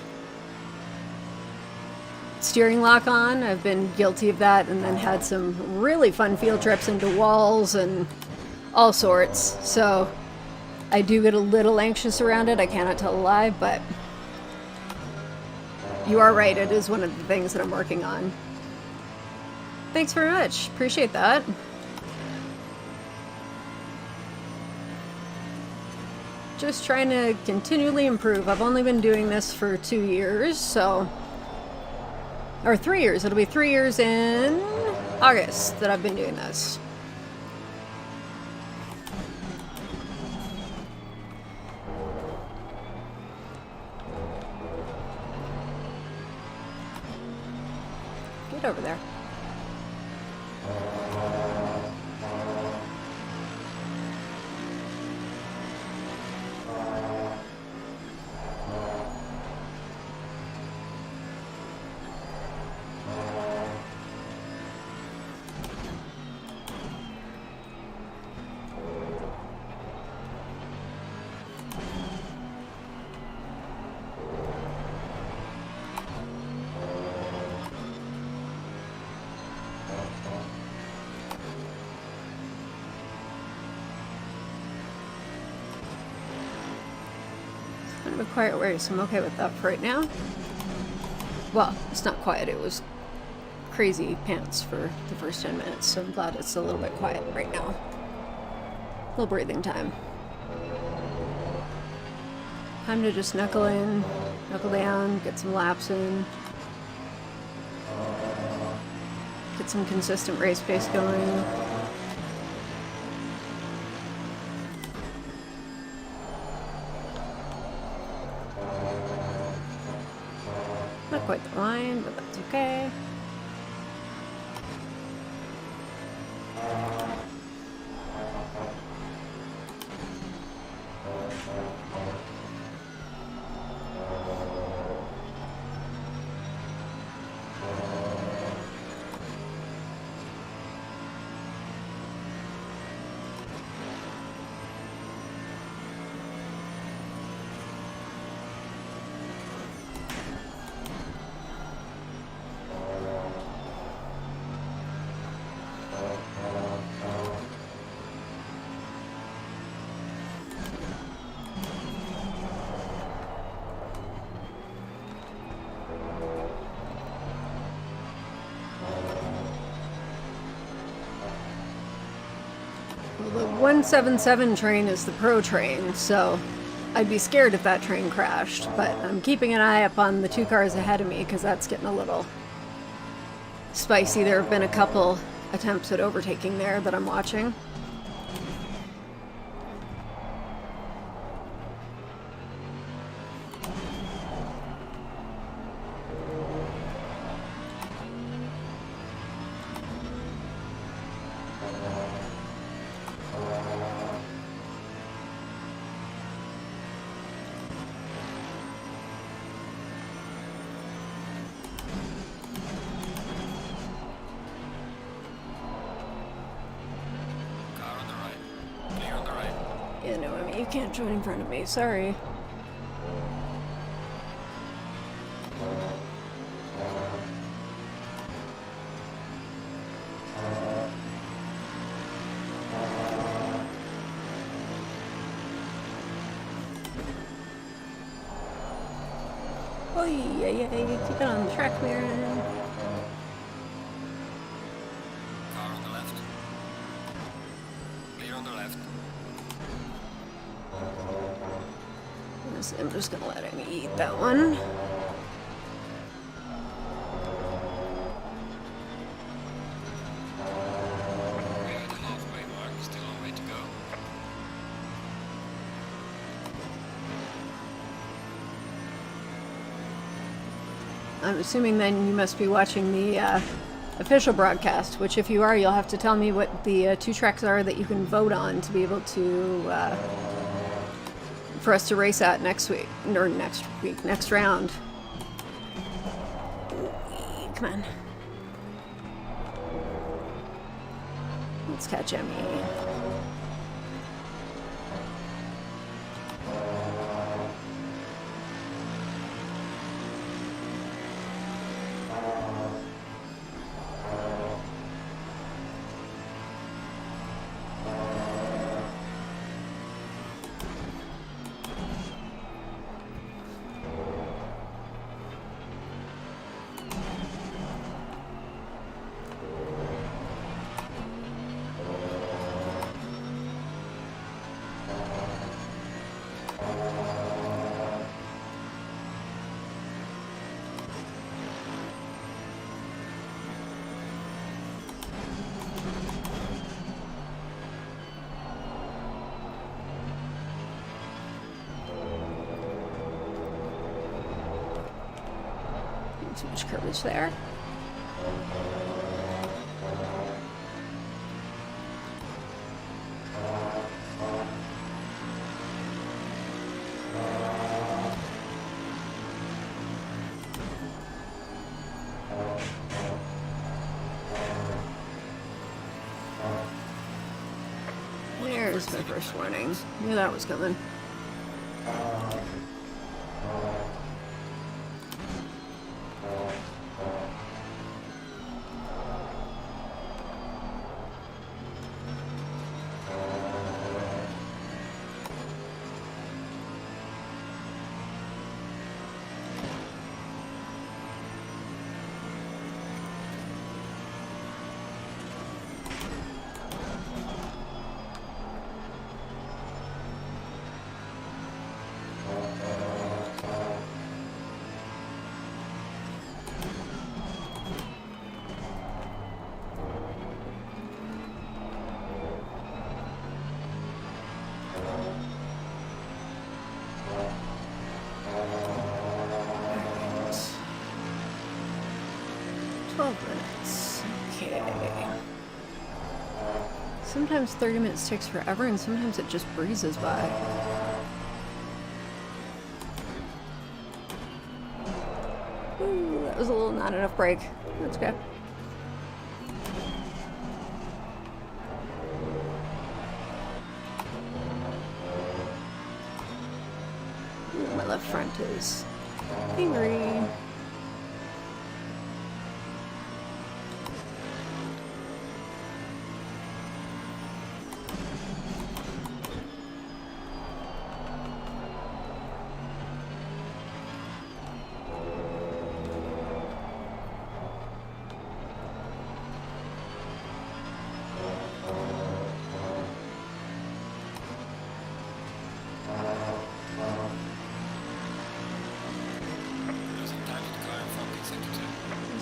steering lock on. I've been guilty of that and then had some really fun field trips into walls and all sorts. So I do get a little anxious around it. I cannot tell a lie, but you are right. It is one of the things that I'm working on. Thanks very much. Appreciate that. Just trying to continually improve. I've only been doing this for 2 years, so... Or 3 years. It'll be 3 years in August that I've been doing this. Get over there. A quiet race. I'm okay with that for right now. Well, it's not quiet. It was crazy pants for the first 10 minutes, so I'm glad it's a little bit quiet right now. A little breathing time. Time to just knuckle in, knuckle down, get some laps in. Get some consistent race pace going. Not quite the line, but that's okay. The 177 train is the pro train, so I'd be scared if that train crashed, but I'm keeping an eye up on the 2 cars ahead of me because that's getting a little spicy. There have been a couple attempts at overtaking there that I'm watching. Yeah, no, I mean, you can't join in front of me, sorry. Oh, yeah, keep it on the track, Marion. Car on the left. Clear on the left. I'm just gonna let him eat that one. We're at the halfway mark, still a way to go. I'm assuming then you must be watching the official broadcast, which if you are, you'll have to tell me what the 2 tracks are that you can vote on to be able to, for us to race at next week, or next round. Come on. Let's catch Emmy. Too much curvage there. There's my first warning. Knew that was coming. Okay. Sometimes 30 minutes takes forever, and sometimes it just breezes by. Ooh, that was a little not enough brake. That's good. Ooh, my left front is angry.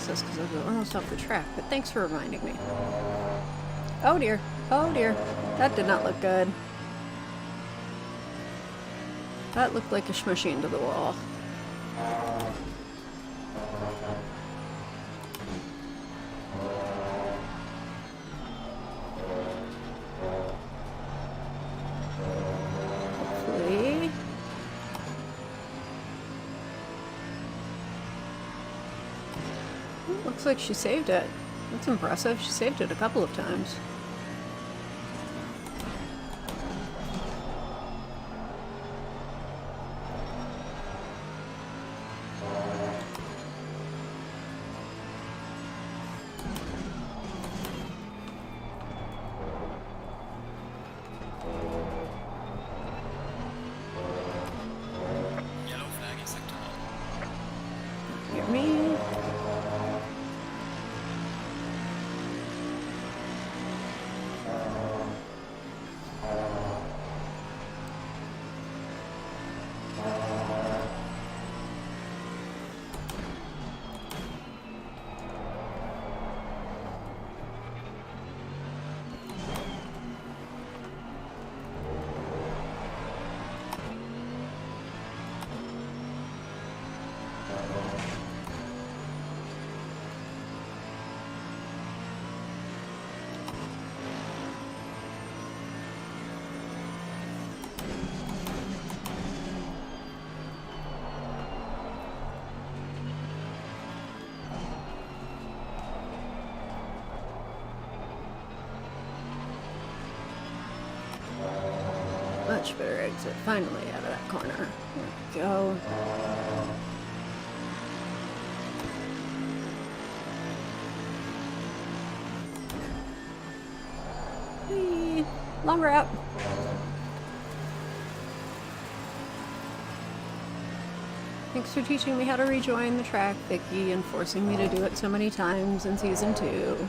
Because I'm almost off the track, but thanks for reminding me. Oh dear, oh dear, that did not look good. That looked like a smushy into the wall. Hopefully. Looks like she saved it. That's impressive. She saved it a couple of times. Yellow flag in sector 1. Hear me? much better exit. Finally out of that corner. There we go. Whee! Long route. Thanks for teaching me how to rejoin the track, Vicky, and forcing me to do it so many times in Season 2.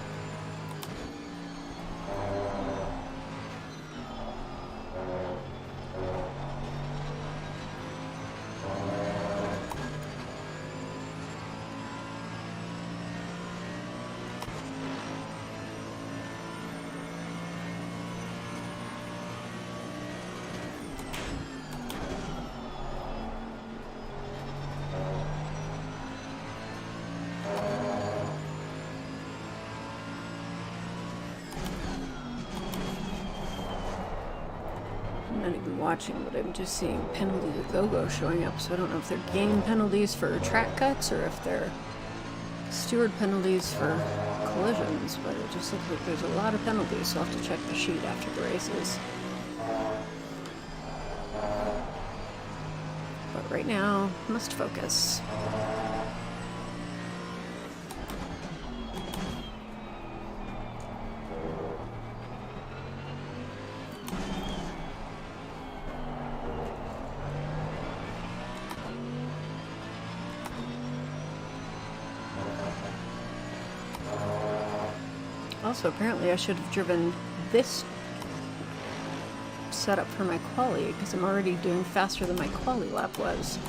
I'm not even watching, but I'm just seeing penalties at go-go showing up, so I don't know if they're game penalties for track cuts or if they're steward penalties for collisions, but it just looks like there's a lot of penalties, so I'll have to check the sheet after the races. But right now, must focus. Also, apparently I should have driven this setup for my quali, because I'm already doing faster than my quali lap was.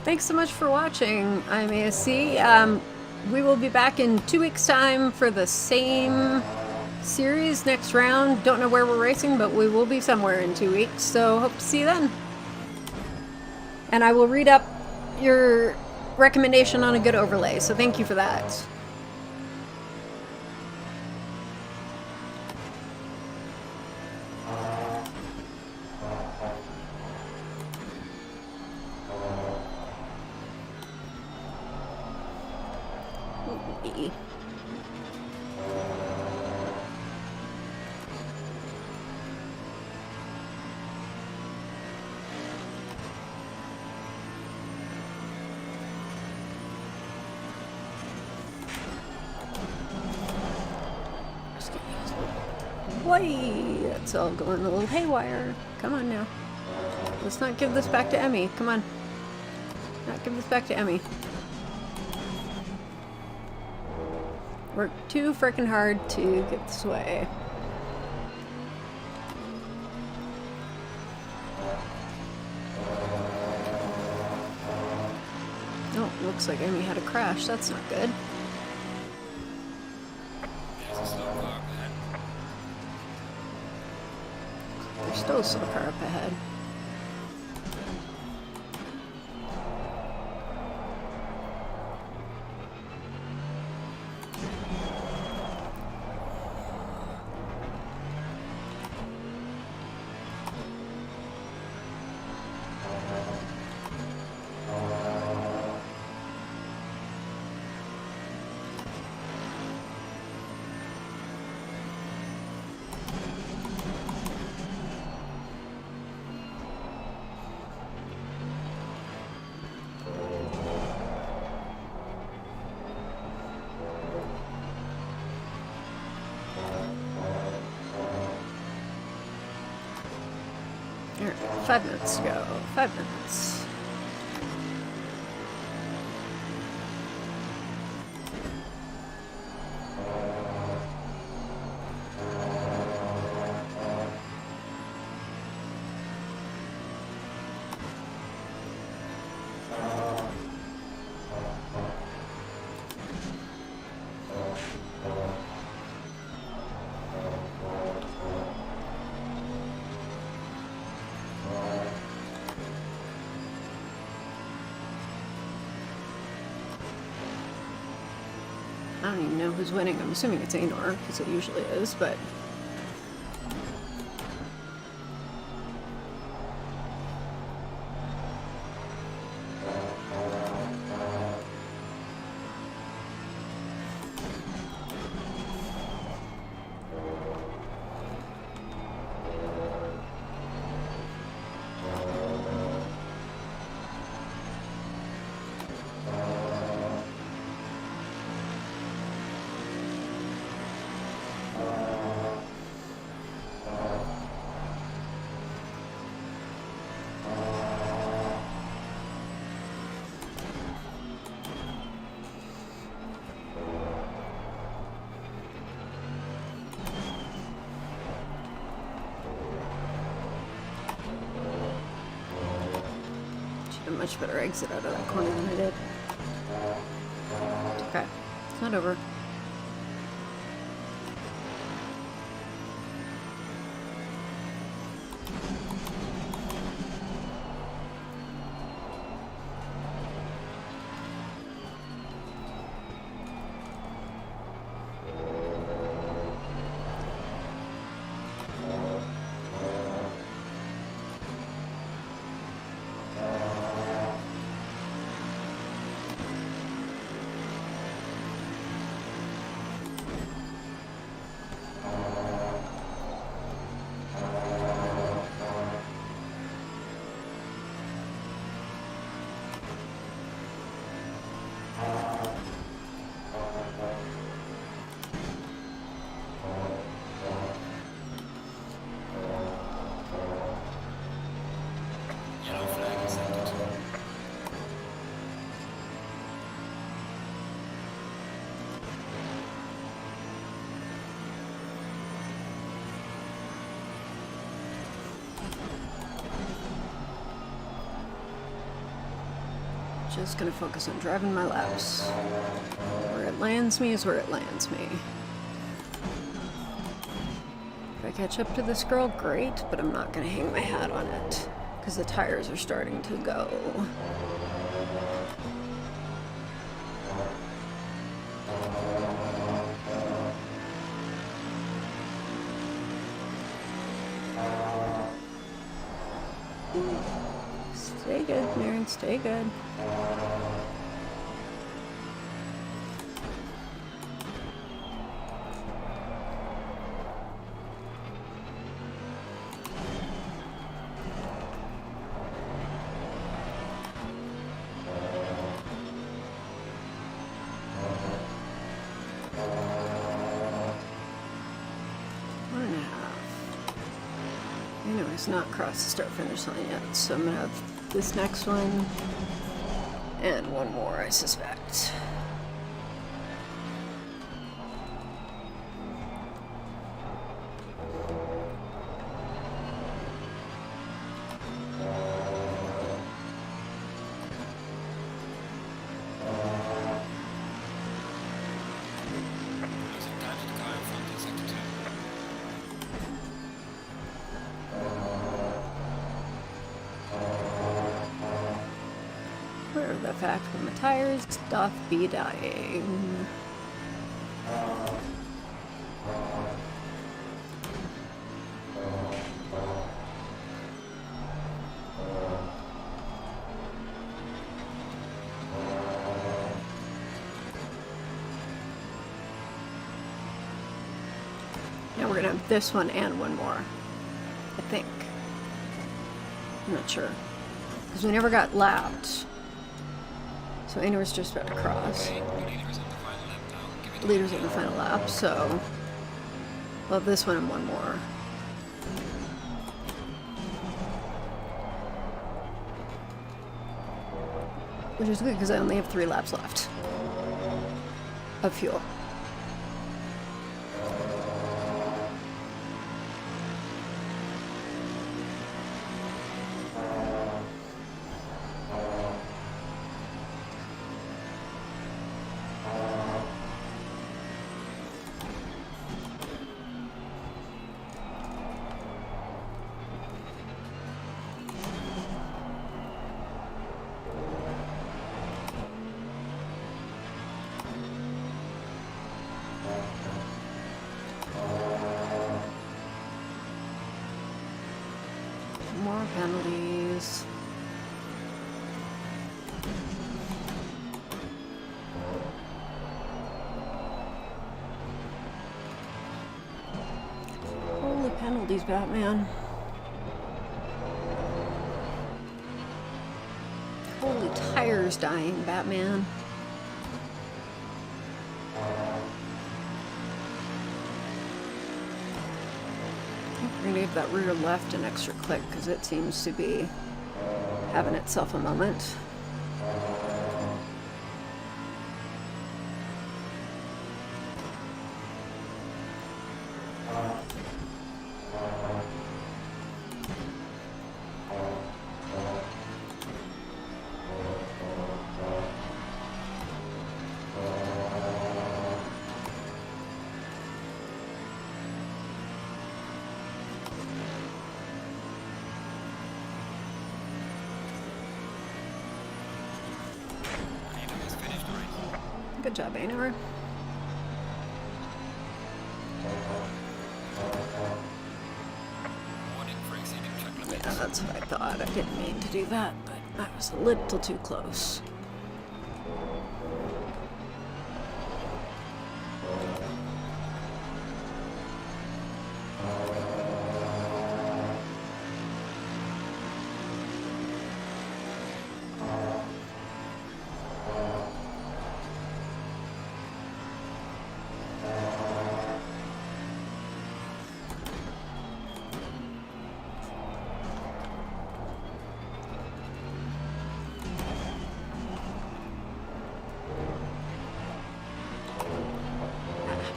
Thanks so much for watching. I'm ASC. We will be back in 2 weeks' time for the same series next round. Don't know where we're racing, but we will be somewhere in 2 weeks, so hope to see you then. And I will read up your recommendation on a good overlay, so thank you for that. Ooh. Whee! It's all going a little haywire. Come on now. Let's not give this back to Emmy. Come on. Not give this back to Emmy. Work too frickin' hard to get this way. Oh, looks like Emmy had a crash. That's not good. There's a slow car up ahead. There's still a slow car up ahead. Alright, 5 minutes to go. 5 minutes. I don't even know who's winning. I'm assuming it's Anor, because it usually is, but... a much better exit out of that corner than I did. Okay, it's not over. Yellow flag accepted. Just gonna focus on driving my laps. Where it lands me is where it lands me. If I catch up to this girl, great, but I'm not gonna hang my hat on it because the tires are starting to go. Stay good, Maren, stay good. Anyways, not crossed the start finish line yet, so I'm gonna have this next one and one more, I suspect. Losing time to the car in front in sector 2. Where the fact when the tires doth be dying. Now we're gonna have this one and one more, I think. I'm not sure. Because we never got lapped. So Ainor's just about to cross. Okay, the leader is on the final lap now. Give it Leader's on the final lap, so we'll have this one and one more. Which is good because I only have 3 laps left of fuel. More penalties. Holy penalties, Batman. Holy tires dying, Batman. We're gonna give that rear left an extra click because it seems to be having itself a moment. Good job, Einar. Warning for exceeding track Yeah, limits. that's what I thought. I didn't mean to do that, but I was a little too close.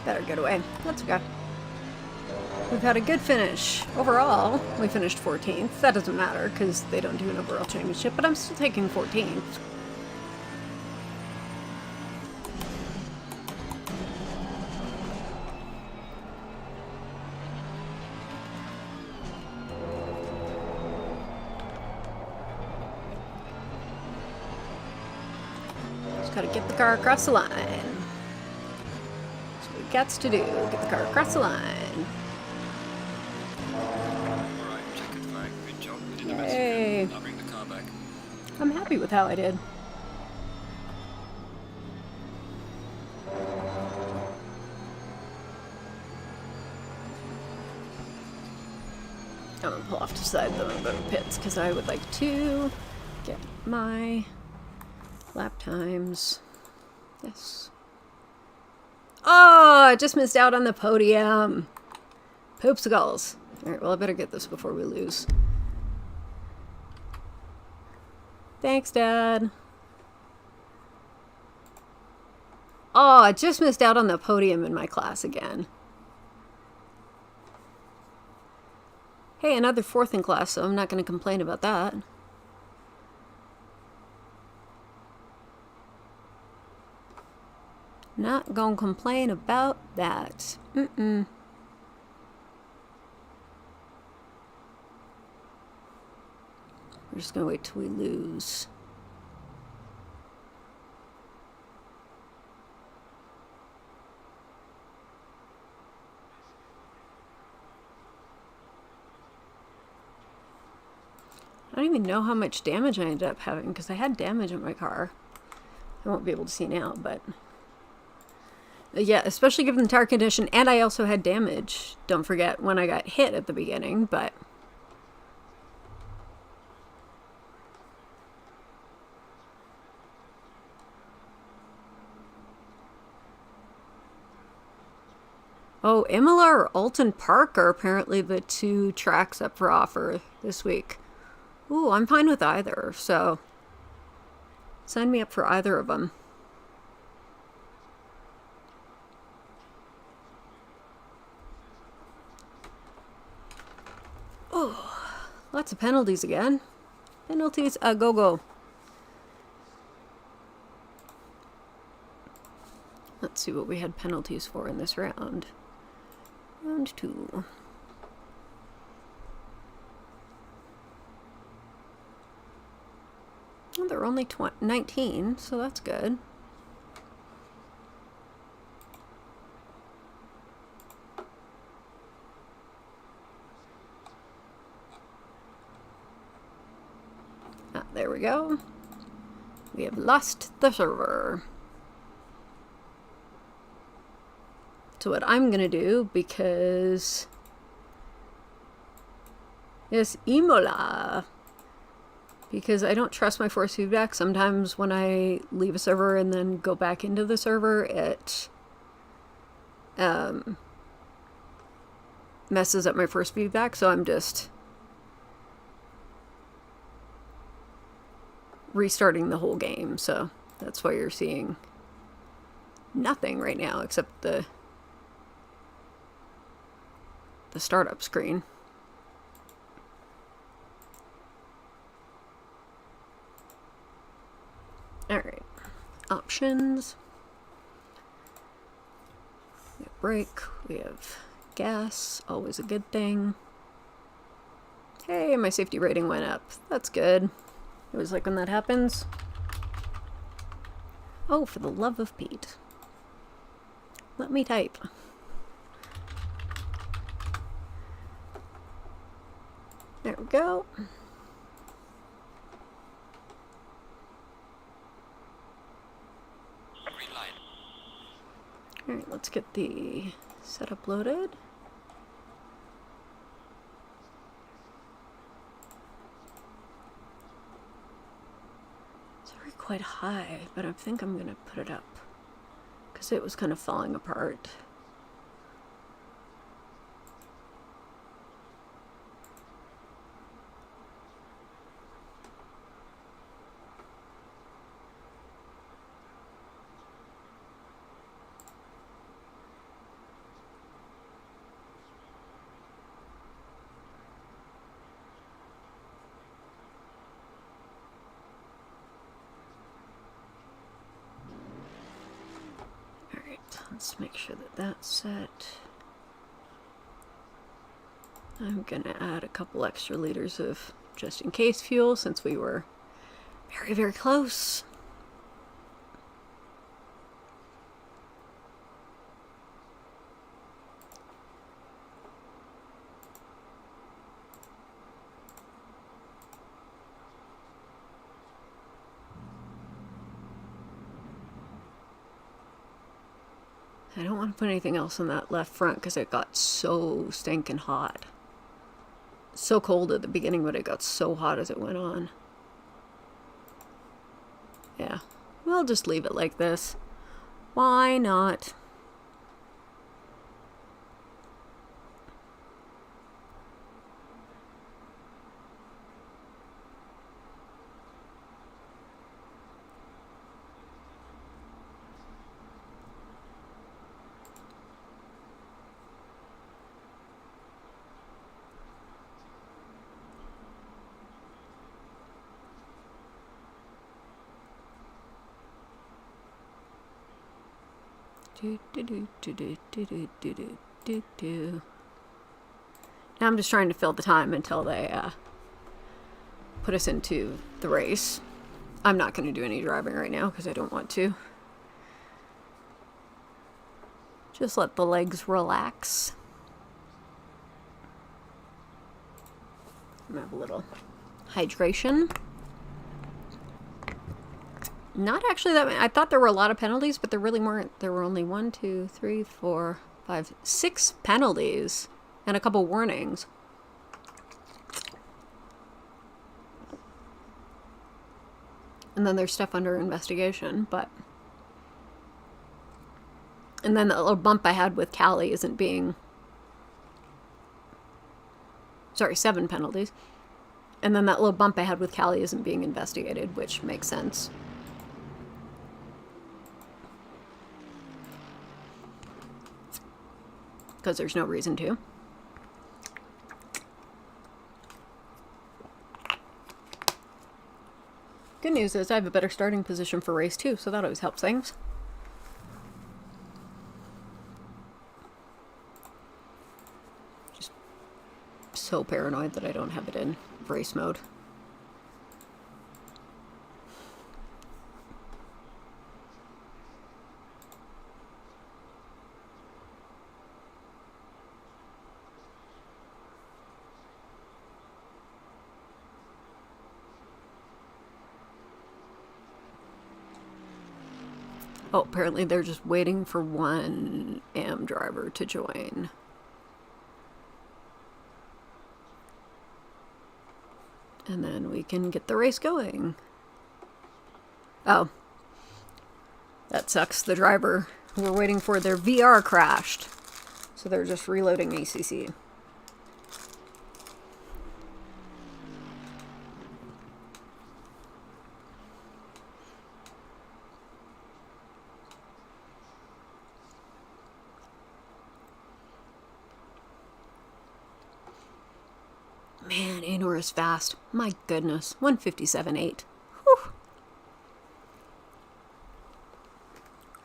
Better get away. That's okay. We've had a good finish. Overall, we finished 14th. That doesn't matter because they don't do an overall championship, but I'm still taking 14th. Just gotta get the car across the line. Gets to do. Get the car across the line. Alright, checkered flag. Good job. You did the best you Yay. could. I'll bring the car back. I'm happy with how I did. I'm gonna pull off to the side though and go to pits because I would like to get my lap times. Yes. Oh, I just missed out on the podium. Poopsicles. Alright, well I better get this before we lose. Thanks, Dad. Oh, I just missed out on the podium in my class again. Hey, another 4th in class, so I'm not going to complain about that. Not gonna complain about that. Mm-mm. We're just gonna wait till we lose. I don't even know how much damage I ended up having because I had damage in my car. I won't be able to see now, but... yeah, especially given the tire condition, and I also had damage. Don't forget when I got hit at the beginning, but... oh, Imola or Alton Park are apparently the 2 tracks up for offer this week. Ooh, I'm fine with either, so... sign me up for either of them. Oh, lots of penalties again. Penalties a go-go. Let's see what we had penalties for in this round. Round 2. Well, they're only 19, so that's good. Ah, there we go. We have lost the server. So what I'm gonna do, because... yes, Imola! Because I don't trust my force feedback. Sometimes when I leave a server and then go back into the server, it messes up my force feedback, so I'm just restarting the whole game. So that's why you're seeing nothing right now except the startup screen. Alright, options. We have brake, we have gas, always a good thing. Hey, my safety rating went up. That's good. I always like when that happens. Oh, for the love of Pete. Let me type. There we go. Green light. Alright, let's get the setup loaded. It's already quite high, but I think I'm gonna put it up because it was kind of falling apart. Let's make sure that that's set. I'm gonna add a couple extra liters of just in case fuel since we were very, very close. I don't want to put anything else on that left front because it got so stinking hot. So cold at the beginning, but it got so hot as it went on. Yeah, we'll just leave it like this. Why not? Now I'm just trying to fill the time until they put us into the race. I'm not going to do any driving right now because I don't want to. Just let the legs relax. I'm gonna have a little hydration. Not actually that many. I thought there were a lot of penalties, but there really weren't. There were only 1, 2, 3, 4, 5, 6 penalties and a couple warnings. And then there's stuff under investigation, but... And then the little bump I had with Callie isn't being... Sorry, 7 penalties. And then that little bump I had with Callie isn't being investigated, which makes sense. Because there's no reason to. Good news is I have a better starting position for race 2, so that always helps things. Just so paranoid that I don't have it in race mode. Oh, apparently they're just waiting for one AM driver to join. And then we can get the race going. Oh. That sucks. The driver who we're waiting for, their VR crashed. So they're just reloading ACC. Man, Anor is fast. My goodness. 157.8. Whew.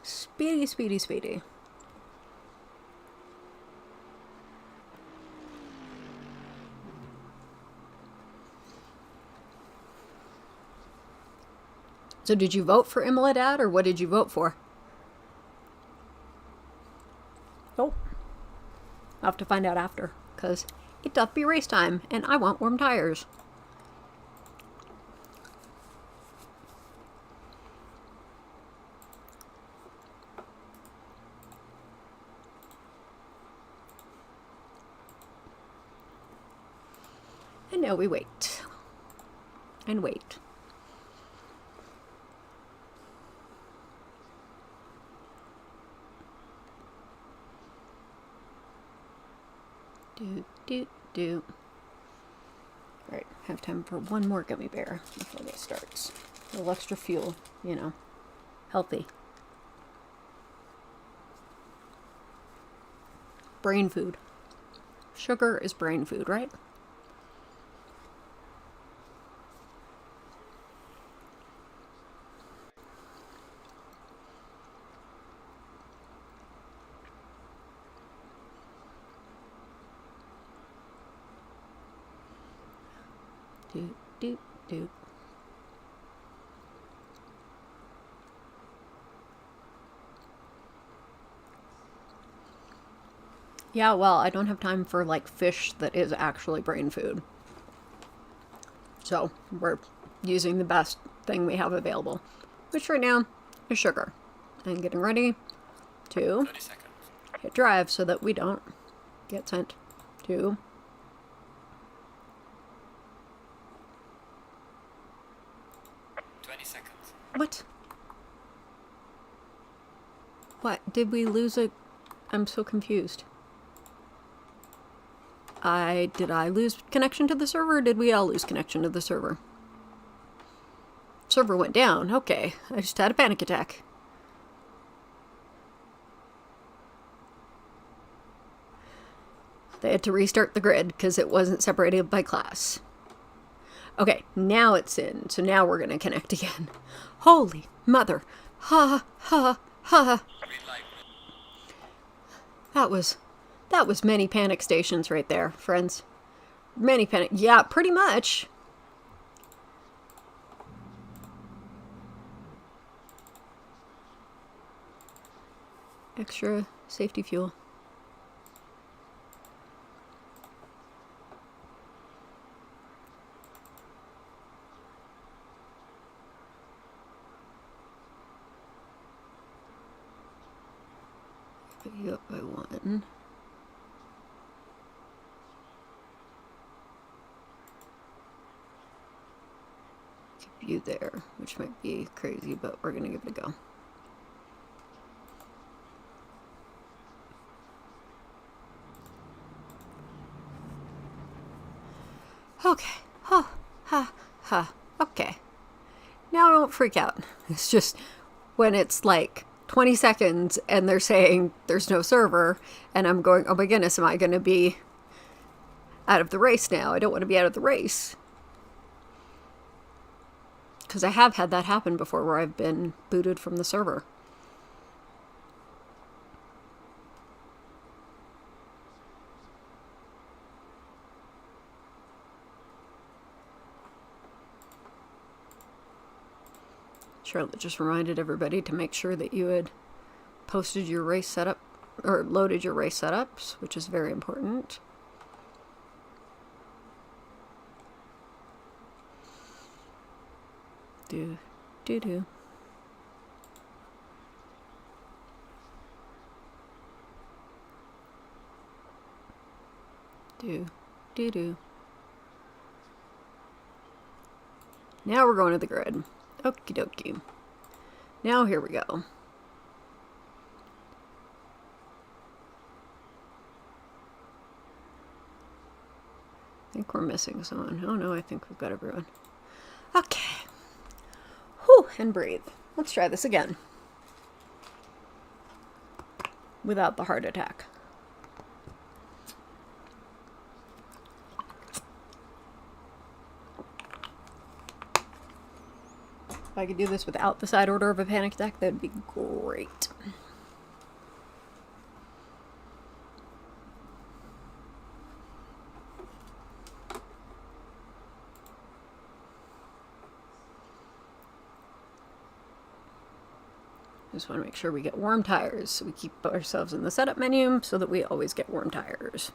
Speedy, speedy, speedy. So did you vote for Imola, Dad, or what did you vote for? I'll have to find out after, because it doth be race time, and I want warm tires. And now we wait. And wait. Do. Alright, have time for one more gummy bear before this starts. A little extra fuel, you know. Healthy. Brain food. Sugar is brain food, right? Do. Yeah, well, I don't have time for, like, fish that is actually brain food. So, we're using the best thing we have available, which right now is sugar. And getting ready to 30 seconds. hit drive so that we don't get sent to 20 seconds. What? What? Did we lose a... I'm so confused. Did I lose connection to the server, or did we all lose connection to the server? Server went down. Okay. I just had a panic attack. They had to restart the grid because it wasn't separated by class. Okay, now it's in, so now we're gonna connect again. Holy mother. Ha, ha, ha. Green light. That was many panic stations right there, friends. Many panic... Yeah, pretty much. Extra safety fuel. Put you up by one. Keep you there, which might be crazy, but we're gonna give it a go. Okay. Ha, ha, ha. Okay. Now I won't freak out. It's just when it's like 20 seconds and they're saying there's no server, and I'm going, oh my goodness, am I going to be out of the race now? I don't want to be out of the race. Because I have had that happen before where I've been booted from the server. Charlotte just reminded everybody to make sure that you had posted your race setup, or loaded your race setups, which is very important. Do. Do. Now we're going to the grid. Okie dokie. Now here we go. I think we're missing someone. Oh no, I think we've got everyone. Okay. Whew, and breathe. Let's try this again. Without the heart attack. If I could do this without the side order of a panic attack, that'd be great. Just want to make sure we get warm tires. So we keep ourselves in the setup menu so that we always get warm tires.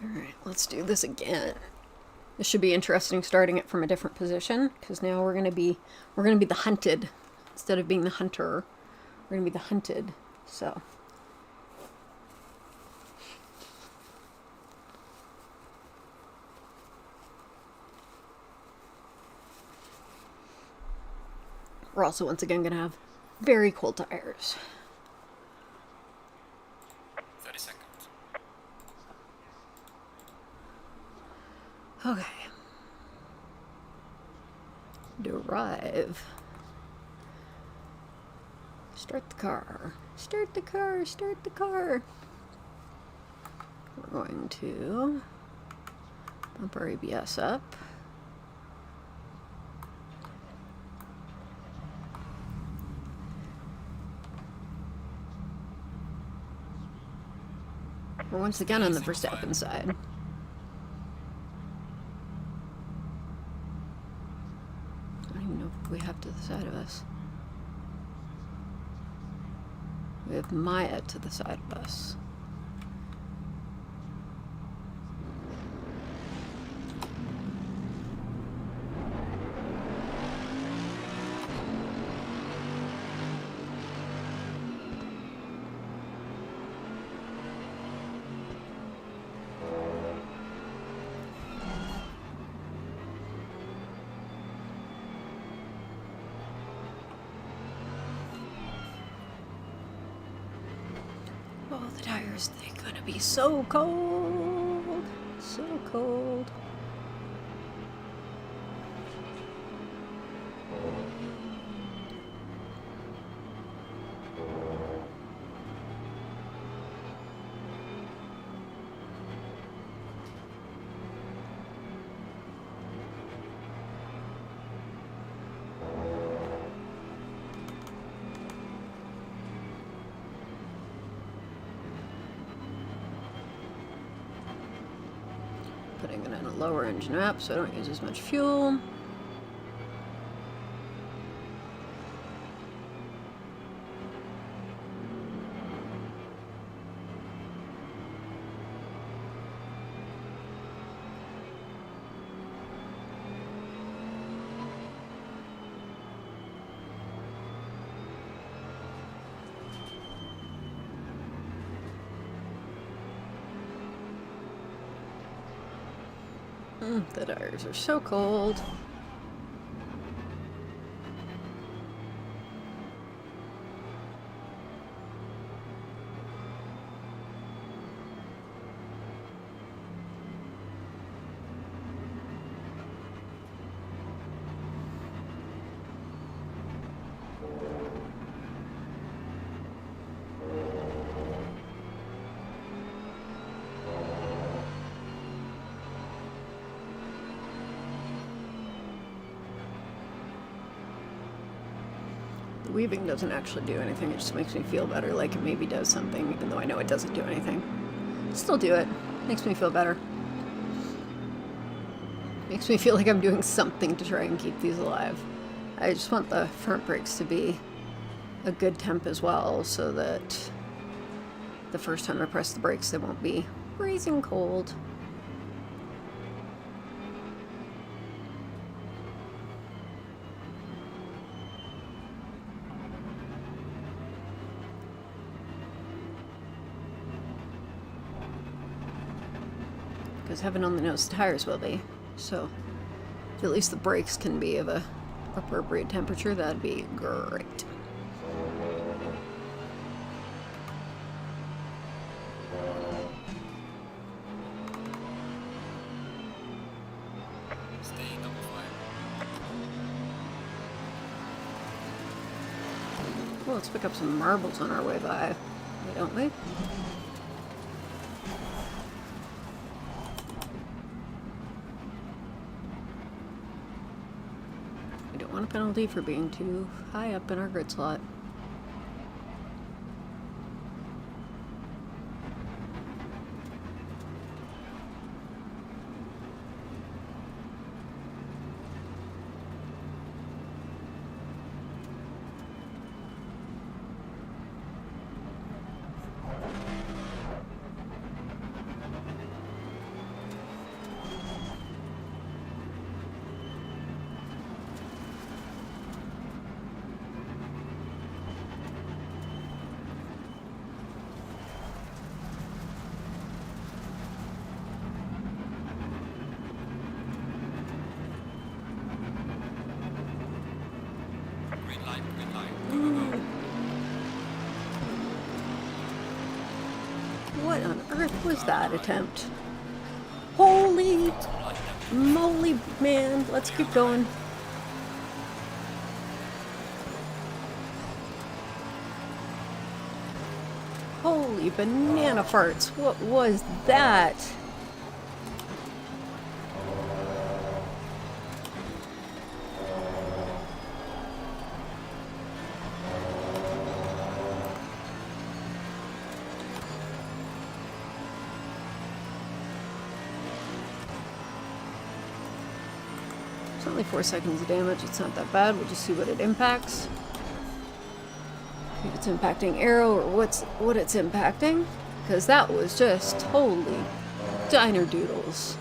Alright, let's do this again. This should be interesting starting it from a different position, because now we're gonna be the hunted. Instead of being the hunter, we're gonna be the hunted. So we're also once again gonna have very cold tires. 30 seconds. Okay. Drive. Start the car. Start the car. Start the car. We're going to bump our ABS up. We're once again on the Verstappen side. I don't even know if we have to the side of us. We have Maya to the side of us. Oh, the tires, they're gonna be so cold. So cold. Putting it in a lower engine wrap so I don't use as much fuel. The tires are so cold. The weaving doesn't actually do anything, it just makes me feel better, like it maybe does something, even though I know it doesn't do anything. Still do it. Makes me feel better. Makes me feel like I'm doing something to try and keep these alive. I just want the front brakes to be a good temp as well, so that the first time I press the brakes they won't be freezing cold. Because heaven only knows the tires will be. So, if at least the brakes can be of a appropriate temperature, that'd be great. Stay double fire. Well, let's pick up some marbles on our way by, don't we? A penalty for being too high up in our grid slot. earth was that attempt? Holy moly, man. Let's keep going. Holy banana farts. What was that? It's only 4 seconds of damage. It's not that bad. We'll just see what it impacts. If it's impacting arrow or what it's impacting. Because that was just holy diner doodles.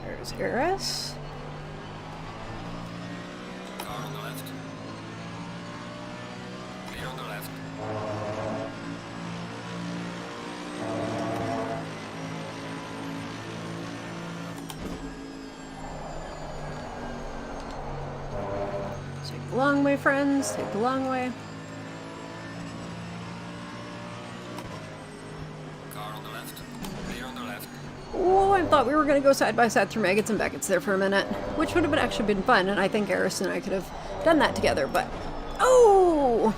There's Eris. Car on the left. Clear on the left. Take the long way, friends. Take the long way. Car on the left. Clear on the left. Oh, I thought we were going to go side by side through Maggots and Beckett's there for a minute, which would have actually been fun, and I think Eris and I could have done that together, but... Oh!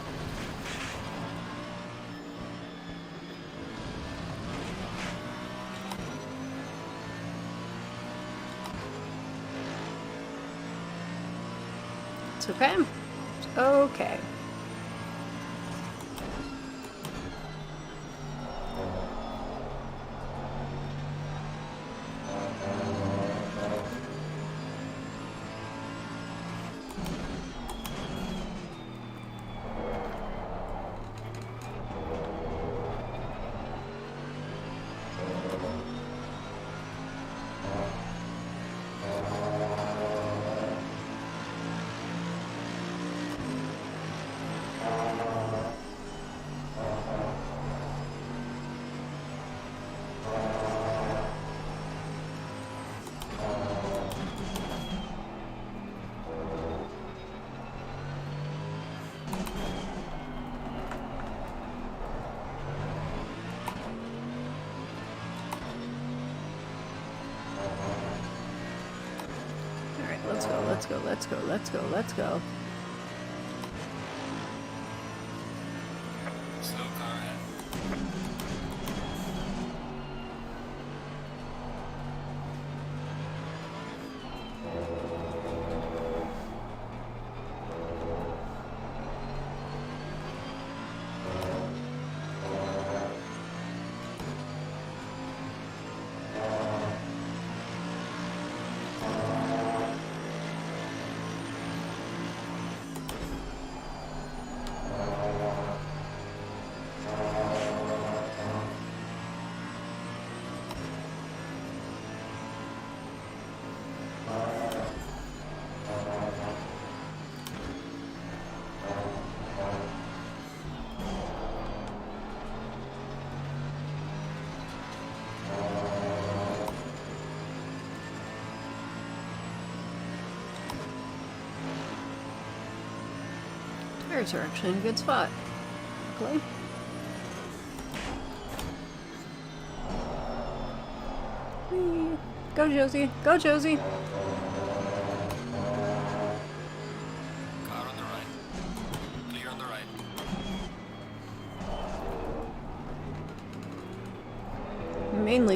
It's okay. It's okay. Let's go, let's go, let's go, let's go, let's go. Slow car ahead. Tires are actually in a good spot. Luckily. Whee. Go, Josie. Go, Josie. Car on the right. Clear on the right.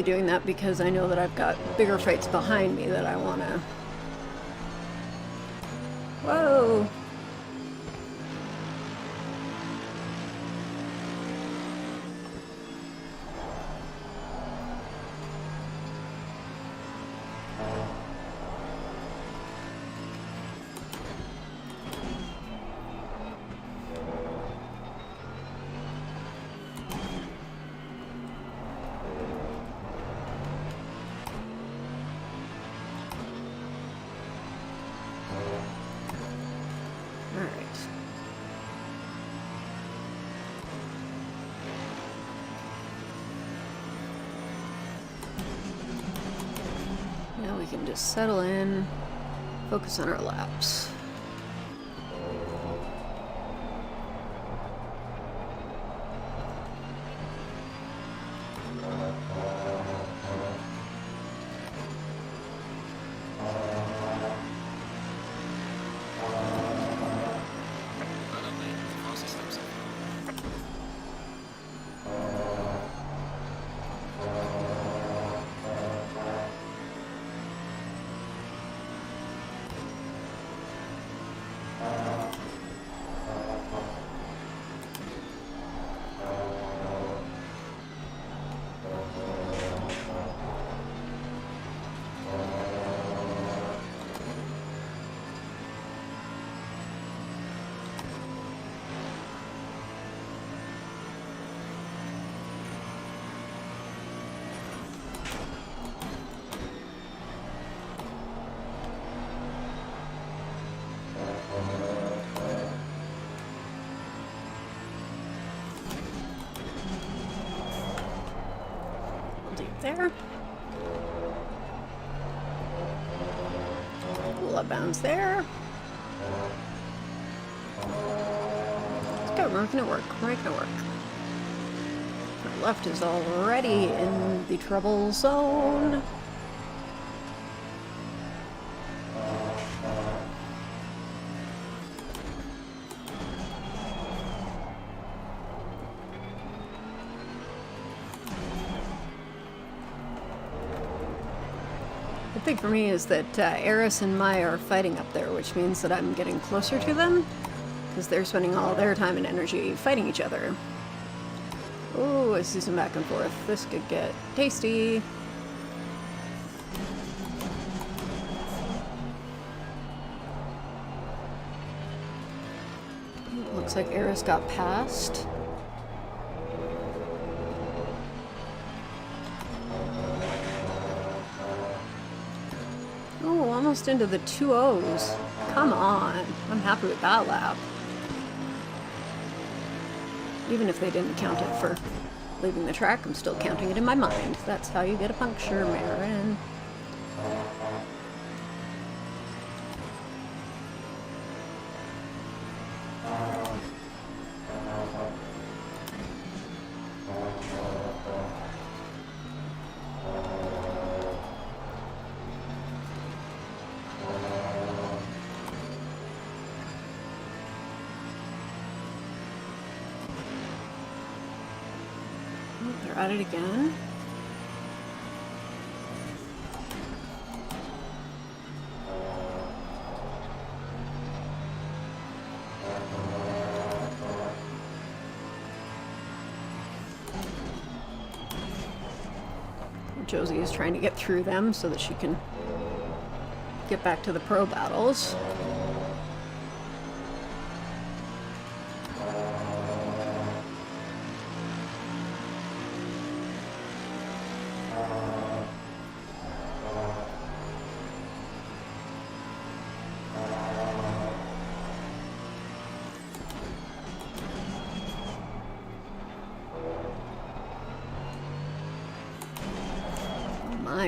doing that because I know that I've got bigger fights behind me that I want to... Whoa! Now we can just settle in, focus on our laps. There. Little up bounds there. Let's go. We're making it work. We're making it work. Our left is already in the trouble zone. The thing for me is that Eris and Maya are fighting up there, which means that I'm getting closer to them, because they're spending all their time and energy fighting each other. Oh, I see some back and forth. This could get tasty. Looks like Eris got past. Oh, almost into the 2-0s. Come on. I'm happy with that lap. Even if they didn't count it for leaving the track, I'm still counting it in my mind. That's how you get a puncture, Marin. They're at it again. Josie is trying to get through them so that she can get back to the pro battles.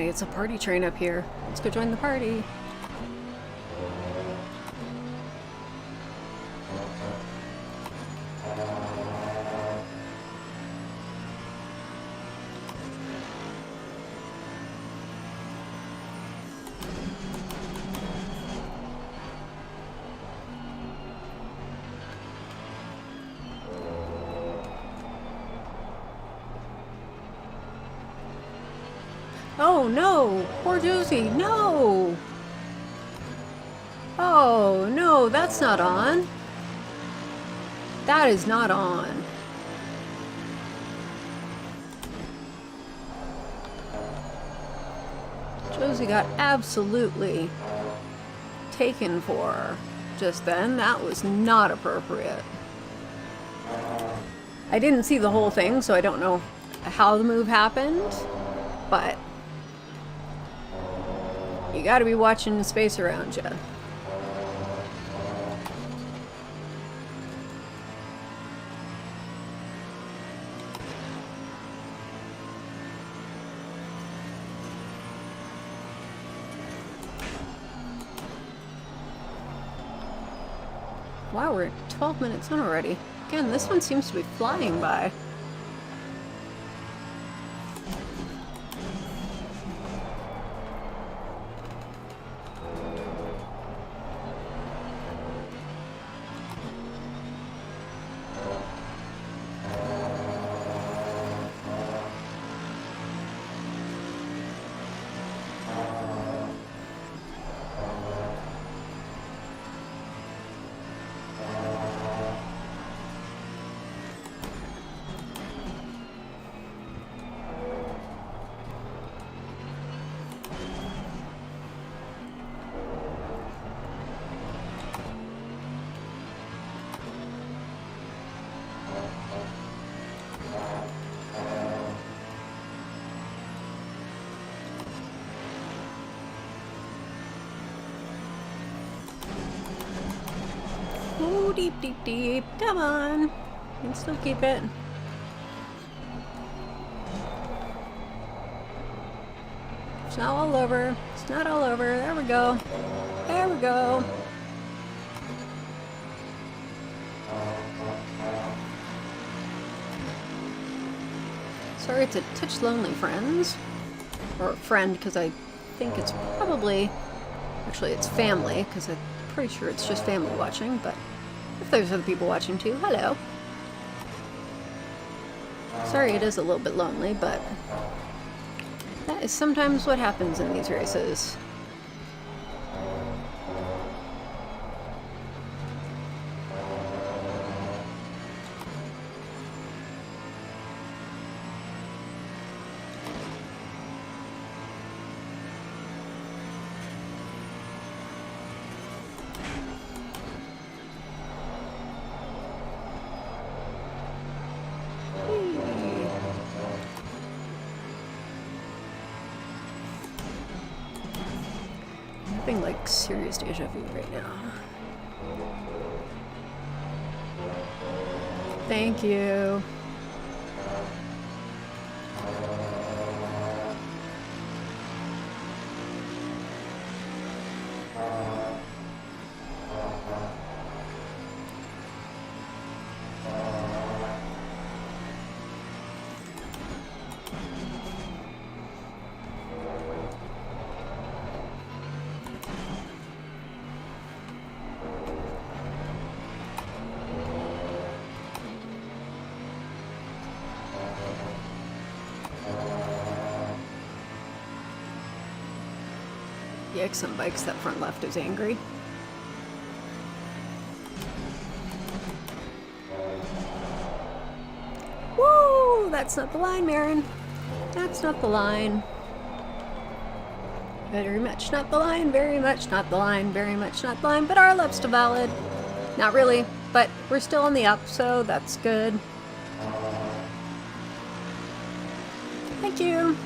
It's a party train up here. Let's go join the party. no, no! Poor Josie, no! Oh, no, that's not on. That is not on. Josie got absolutely taken for just then. That was not appropriate. I didn't see the whole thing, so I don't know how the move happened, but you gotta be watching the space around you. Wow, we're 12 minutes in already. Again, this one seems to be flying by. Oh, deep, deep, deep. Come on. You can still keep it. It's not all over. It's not all over. There we go. There we go. Sorry, it's a touch lonely, friends. Or friend, because I think it's probably... Actually, it's family, because I'm pretty sure it's just family watching, but if there's other people watching too, hello. Sorry, it is a little bit lonely, but that is sometimes what happens in these races. Having like serious deja vu right now. Thank you. Yikes, some bikes, that front left is angry. Woo! That's not the line, Marin. That's not the line. Very much not the line, very much not the line, very much not the line, but our left's still valid. Not really, but we're still on the up, so that's good. Thank you.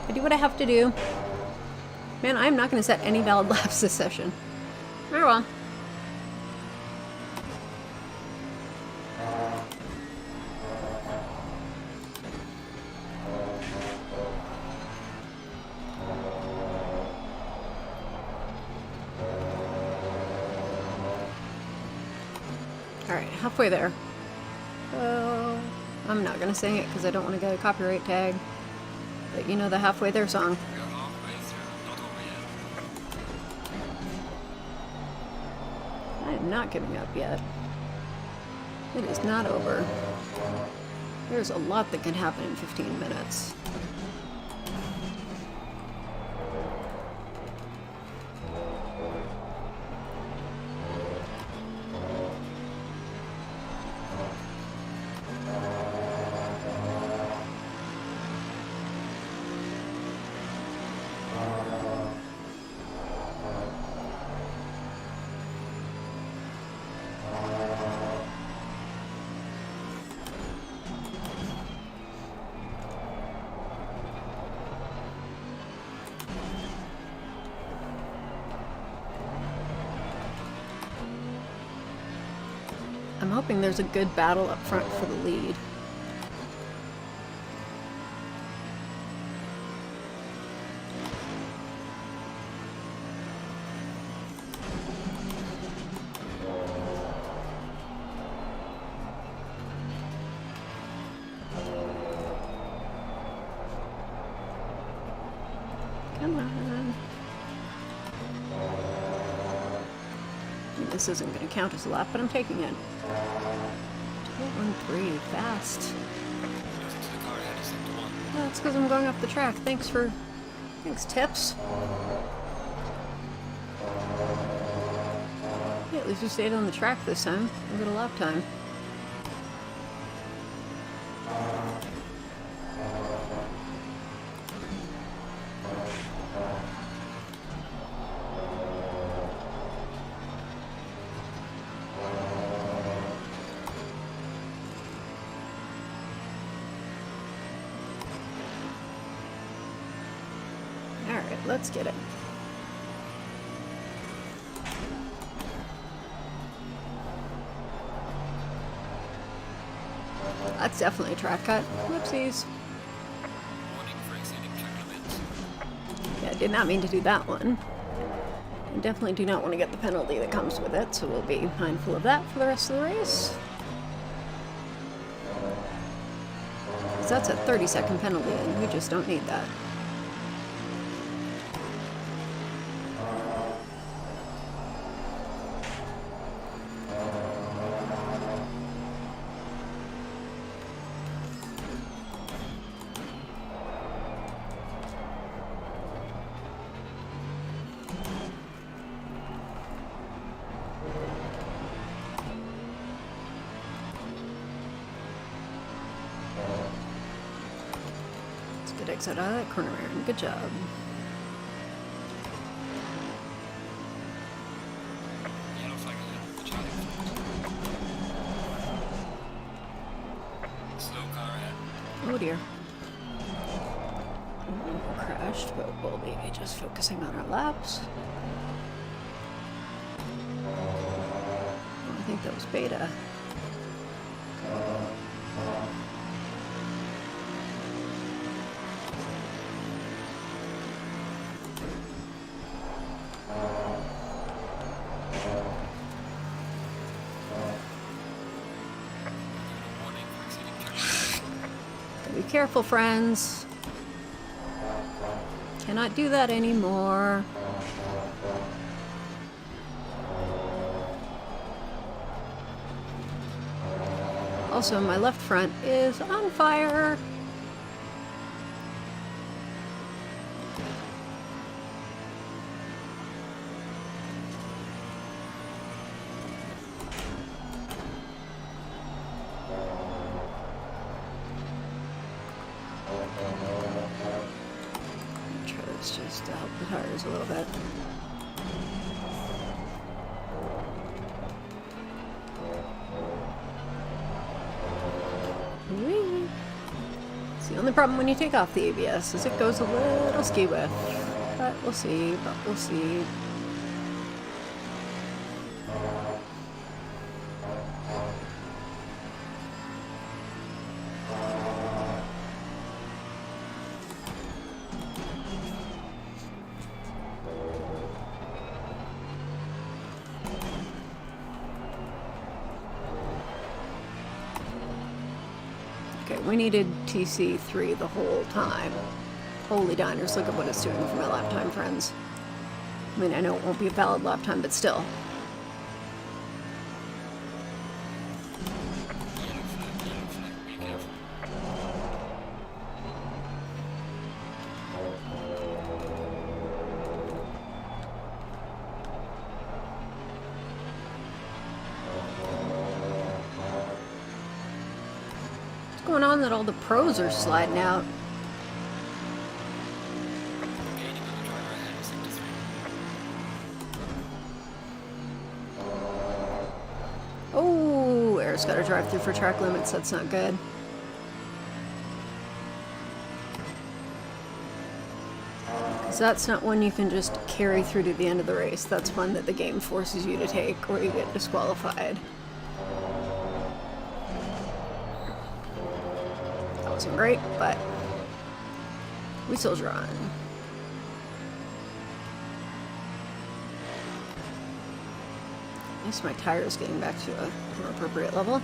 I do what I have to do. Man, I'm not going to set any valid laps this session. Very well. Alright, halfway there. Oh, I'm not going to sing it because I don't want to get a copyright tag. But you know the halfway there song. We're halfway through, not over yet. I am not giving up yet. It is not over. There's a lot that can happen in 15 minutes. I'm hoping there's a good battle up front for the lead. Come on. This isn't going to count as a lap, but I'm taking it. 2.13, fast. Oh, that's because I'm going off the track. Thanks, tips. Yeah, at least we stayed on the track this time. A little lap time. Alright, let's get it. That's definitely a track cut. Whoopsies. Yeah, I did not mean to do that one. I definitely do not want to get the penalty that comes with it, so we'll be mindful of that for the rest of the race. Because that's a 30-second penalty, and we just don't need that. Good exit out of that corner, Aaron. Good job. Oh dear. Crashed, but we'll be just focusing on our laps. I think that was Beta. Be careful, friends. Cannot do that anymore. Also, my left front is on fire. Just to help the tires a little bit. Whee! It's the only problem when you take off the ABS is it goes a little ski-whiff. But we'll see, we needed TC3 the whole time. Holy diners, look at what it's doing for my lap time, friends. I mean, I know it won't be a valid lap time, but still. going on that all the pros are sliding out? Gaining on the driver ahead of sector 3. Oh, Air's got to drive through for track limits. That's not good. Because that's not one you can just carry through to the end of the race. That's one that the game forces you to take or you get disqualified. That wasn't great, but we still run. At least my tire is getting back to a more appropriate level.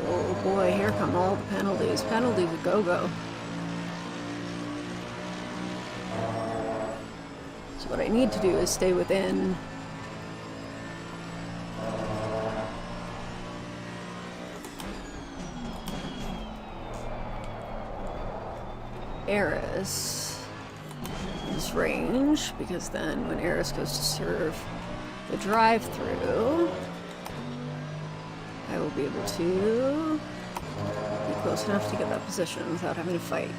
Oh boy, here come all the penalties. Penalties a go-go. So what I need to do is stay within Eris' range, because then when Eris goes to serve the drive-through, I will be able to be close enough to get that position without having to fight.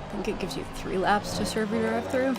I think it gives you 3 laps to serve your drive-through.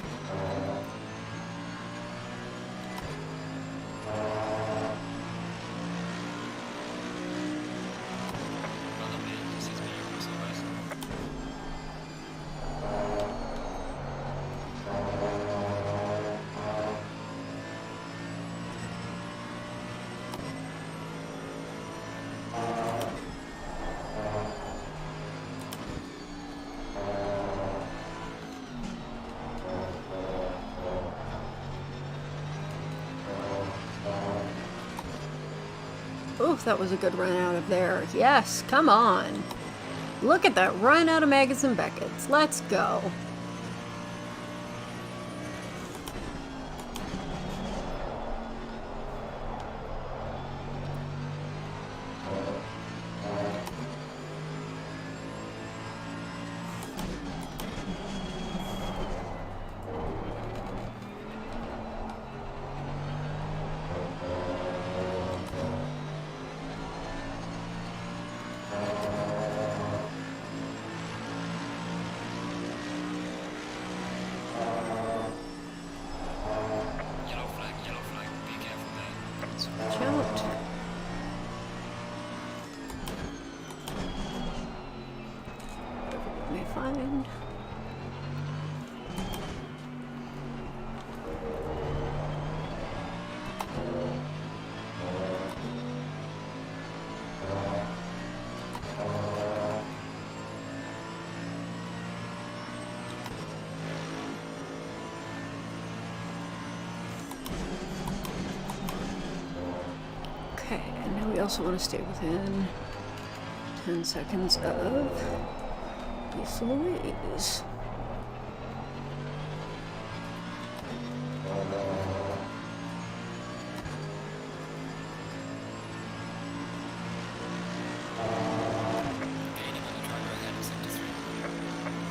Oof, that was a good run out of there. Yes, come on. Look at that run out of Maggots and Beckett's. Let's go. Yellow flag, be careful there. Watch out. Whatever we may find. Okay, and now we also want to stay within 10 seconds of Lisa Louise. Gaining on the driver ahead of sector 3.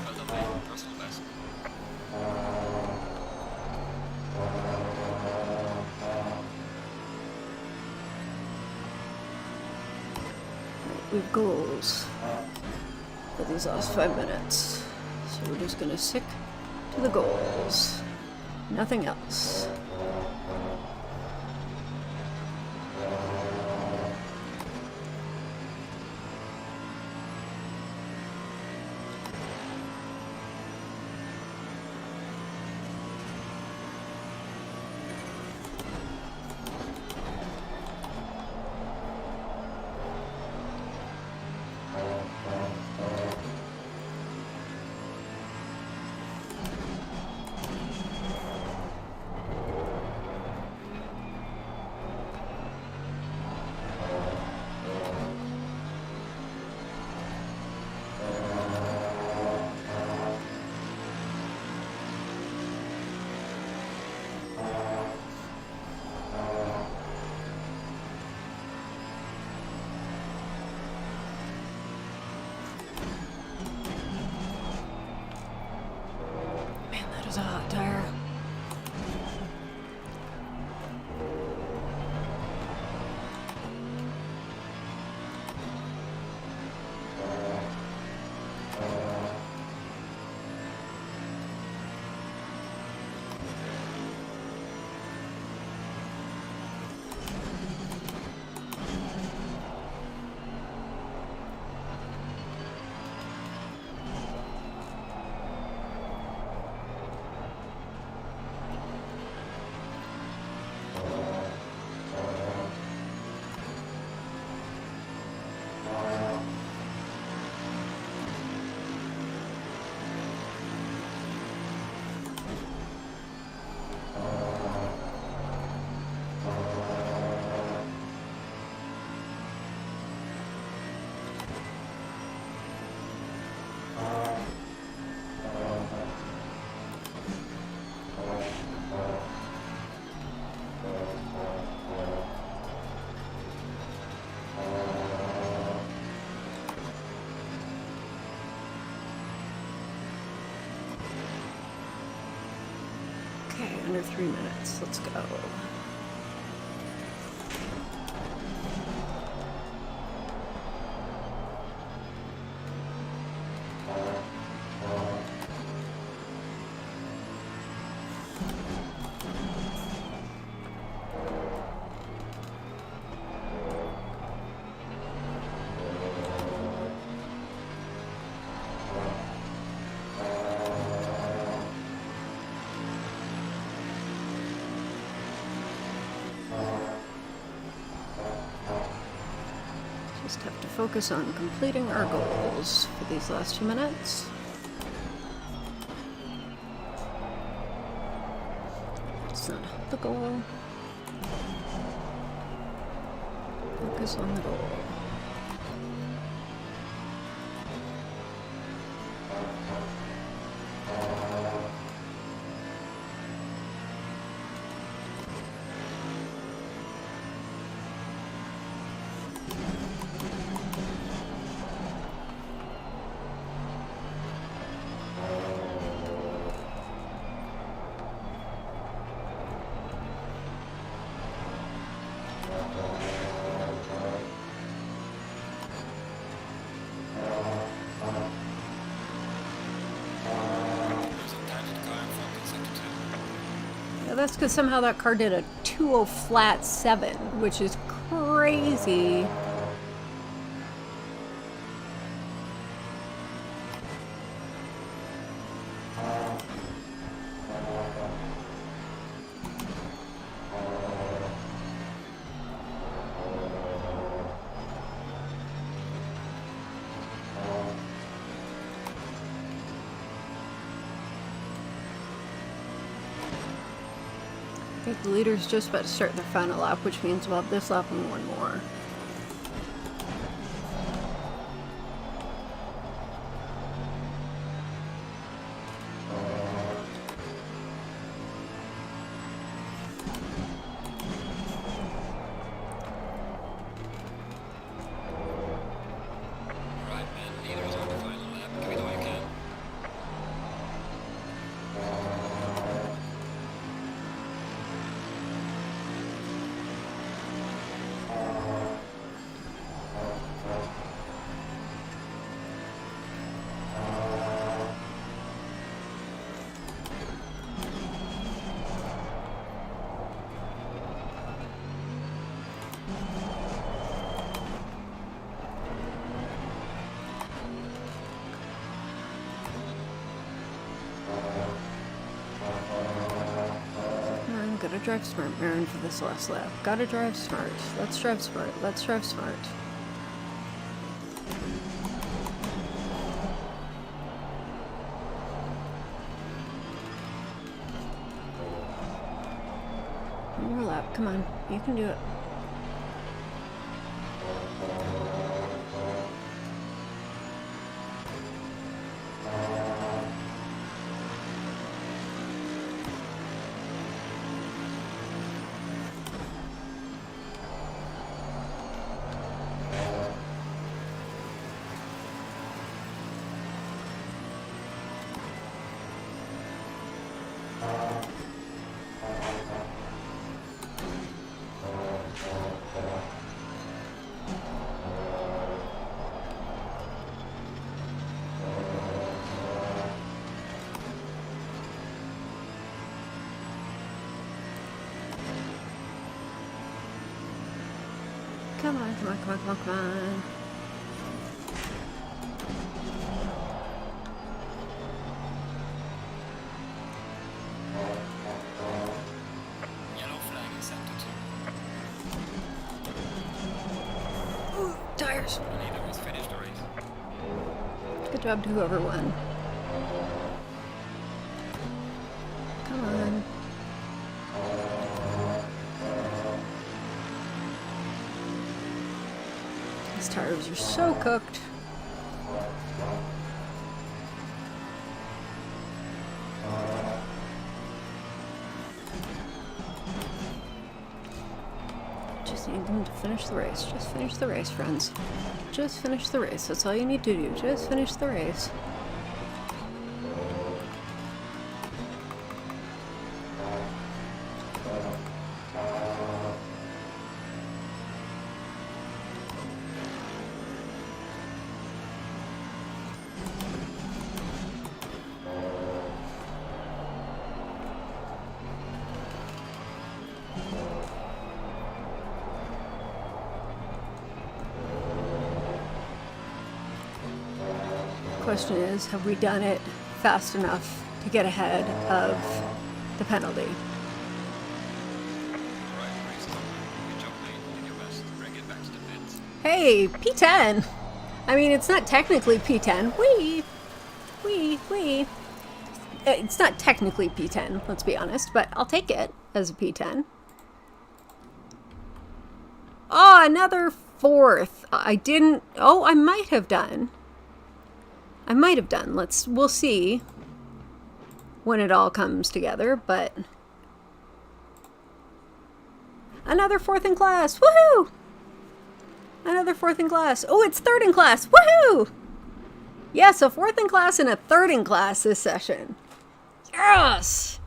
Both of them, personal best. We have goals for these last 5 minutes. So we're just gonna stick to the goals. Nothing else. Man, that is a hot tire. Okay, under 3 minutes. Let's go. Just have to focus on completing our goals for these last 2 minutes. It's not the goal. Focus on the goal. That's because somehow that car did a 2.0 flat 7, which is crazy. I think the leader's just about to start their final lap, which means we'll have this lap and one more. Right, man. Leader's on the final lap. Give me the way you can. Gotta drive smart, Marin, for this last lap. Gotta drive smart. Let's drive smart. Let's drive smart. One more lap. Come on. You can do it. Come on, come on, come on, come on, come on. Yellow flag in sector 2. Ooh, tires. Neither has finished the race. Good job to whoever won. Come on. These tires are so cooked. Just need them to finish the race. Just finish the race, friends. Just finish the race. That's all you need to do. Just finish the race. Question is, have we done it fast enough to get ahead of the penalty? Right, race is over. Good job, mate. You did your best. Bring it back to the pits. Hey, P10! I mean, it's not technically P10. Wee! It's not technically P10, let's be honest, but I'll take it as a P10. Oh, another fourth. I didn't... Oh, I might have done. We'll see when it all comes together, but another fourth in class. Woohoo! Another fourth in class. Oh, it's third in class. Woohoo! Yes, a fourth in class and a third in class this session. Yes!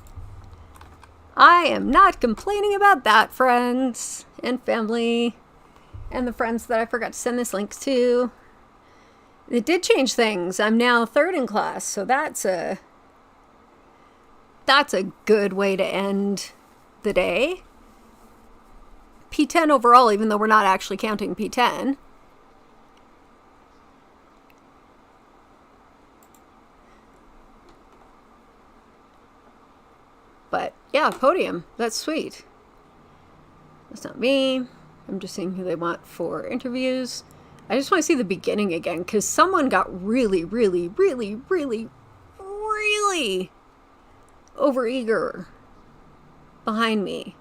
I am not complaining about that, friends and family and the friends that I forgot to send this link to. It did change things. I'm now third in class, so that's a good way to end the day. P10 overall, even though we're not actually counting P10. But yeah, podium. That's sweet. That's not me. I'm just seeing who they want for interviews. I just want to see the beginning again, because someone got really overeager behind me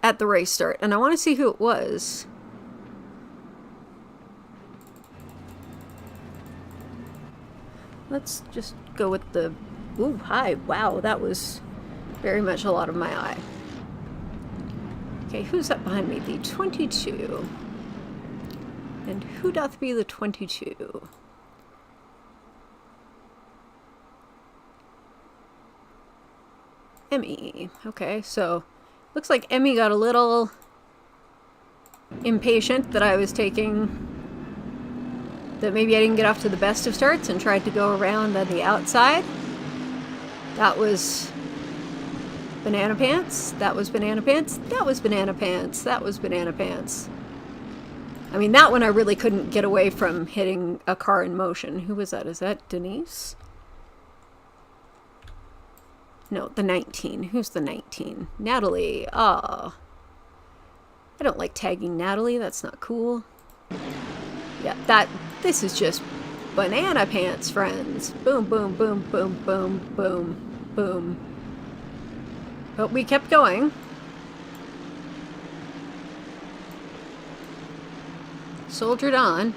at the race start, and I want to see who it was. Let's just go with the... Ooh, hi. Wow, that was very much a lot of my eye. Okay, who's that behind me? The 22. And who doth be the 22? Emmy. Okay, so looks like Emmy got a little impatient that I was taking... that maybe I didn't get off to the best of starts and tried to go around on the outside. That was... banana pants. That was banana pants. That was banana pants. That was banana pants. I mean, that one I really couldn't get away from hitting a car in motion. Who was that? Is that Denise? No, the 19. Who's the 19? Natalie. Oh. I don't like tagging Natalie. That's not cool. Yeah, this is just banana pants, friends. Boom, boom, boom, boom, boom, boom, boom. But we kept going. Soldiered on.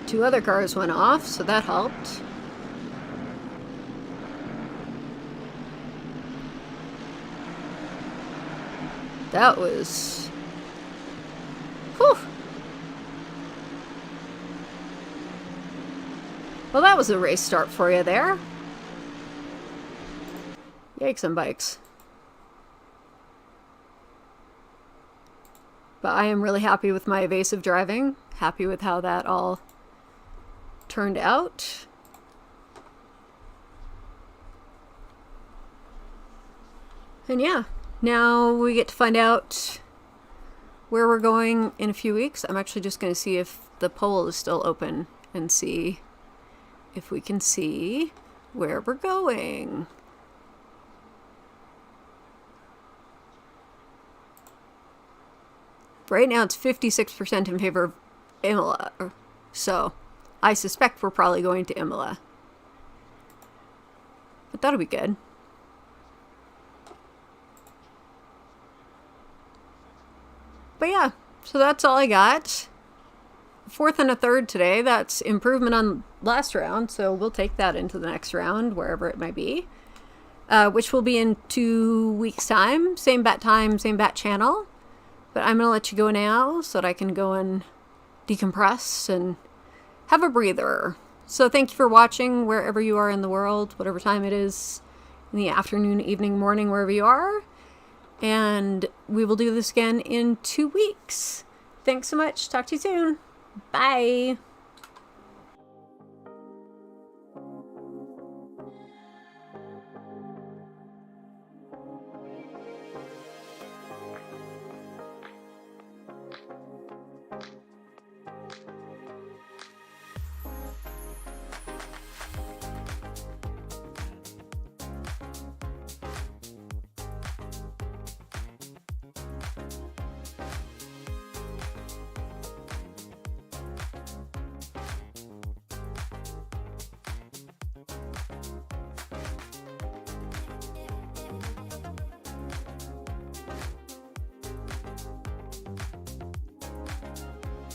Two other cars went off, so that helped. That was... Whew. Well, that was a race start for you there. Yikes on bikes. But I am really happy with my evasive driving. Happy with how that all turned out. And yeah, now we get to find out where we're going in a few weeks. I'm actually just going to see if the poll is still open and see if we can see where we're going. Right now it's 56% in favor of Imola, so I suspect we're probably going to Imola. But that'll be good. But yeah, so that's all I got. 4th and a 3rd today. That's improvement on last round, so we'll take that into the next round, wherever it might be. Which will be in 2 weeks' time. Same bat time, same bat channel. But I'm going to let you go now so that I can go and decompress and have a breather. So thank you for watching wherever you are in the world, whatever time it is, in the afternoon, evening, morning, wherever you are. And we will do this again in 2 weeks. Thanks so much. Talk to you soon. Bye.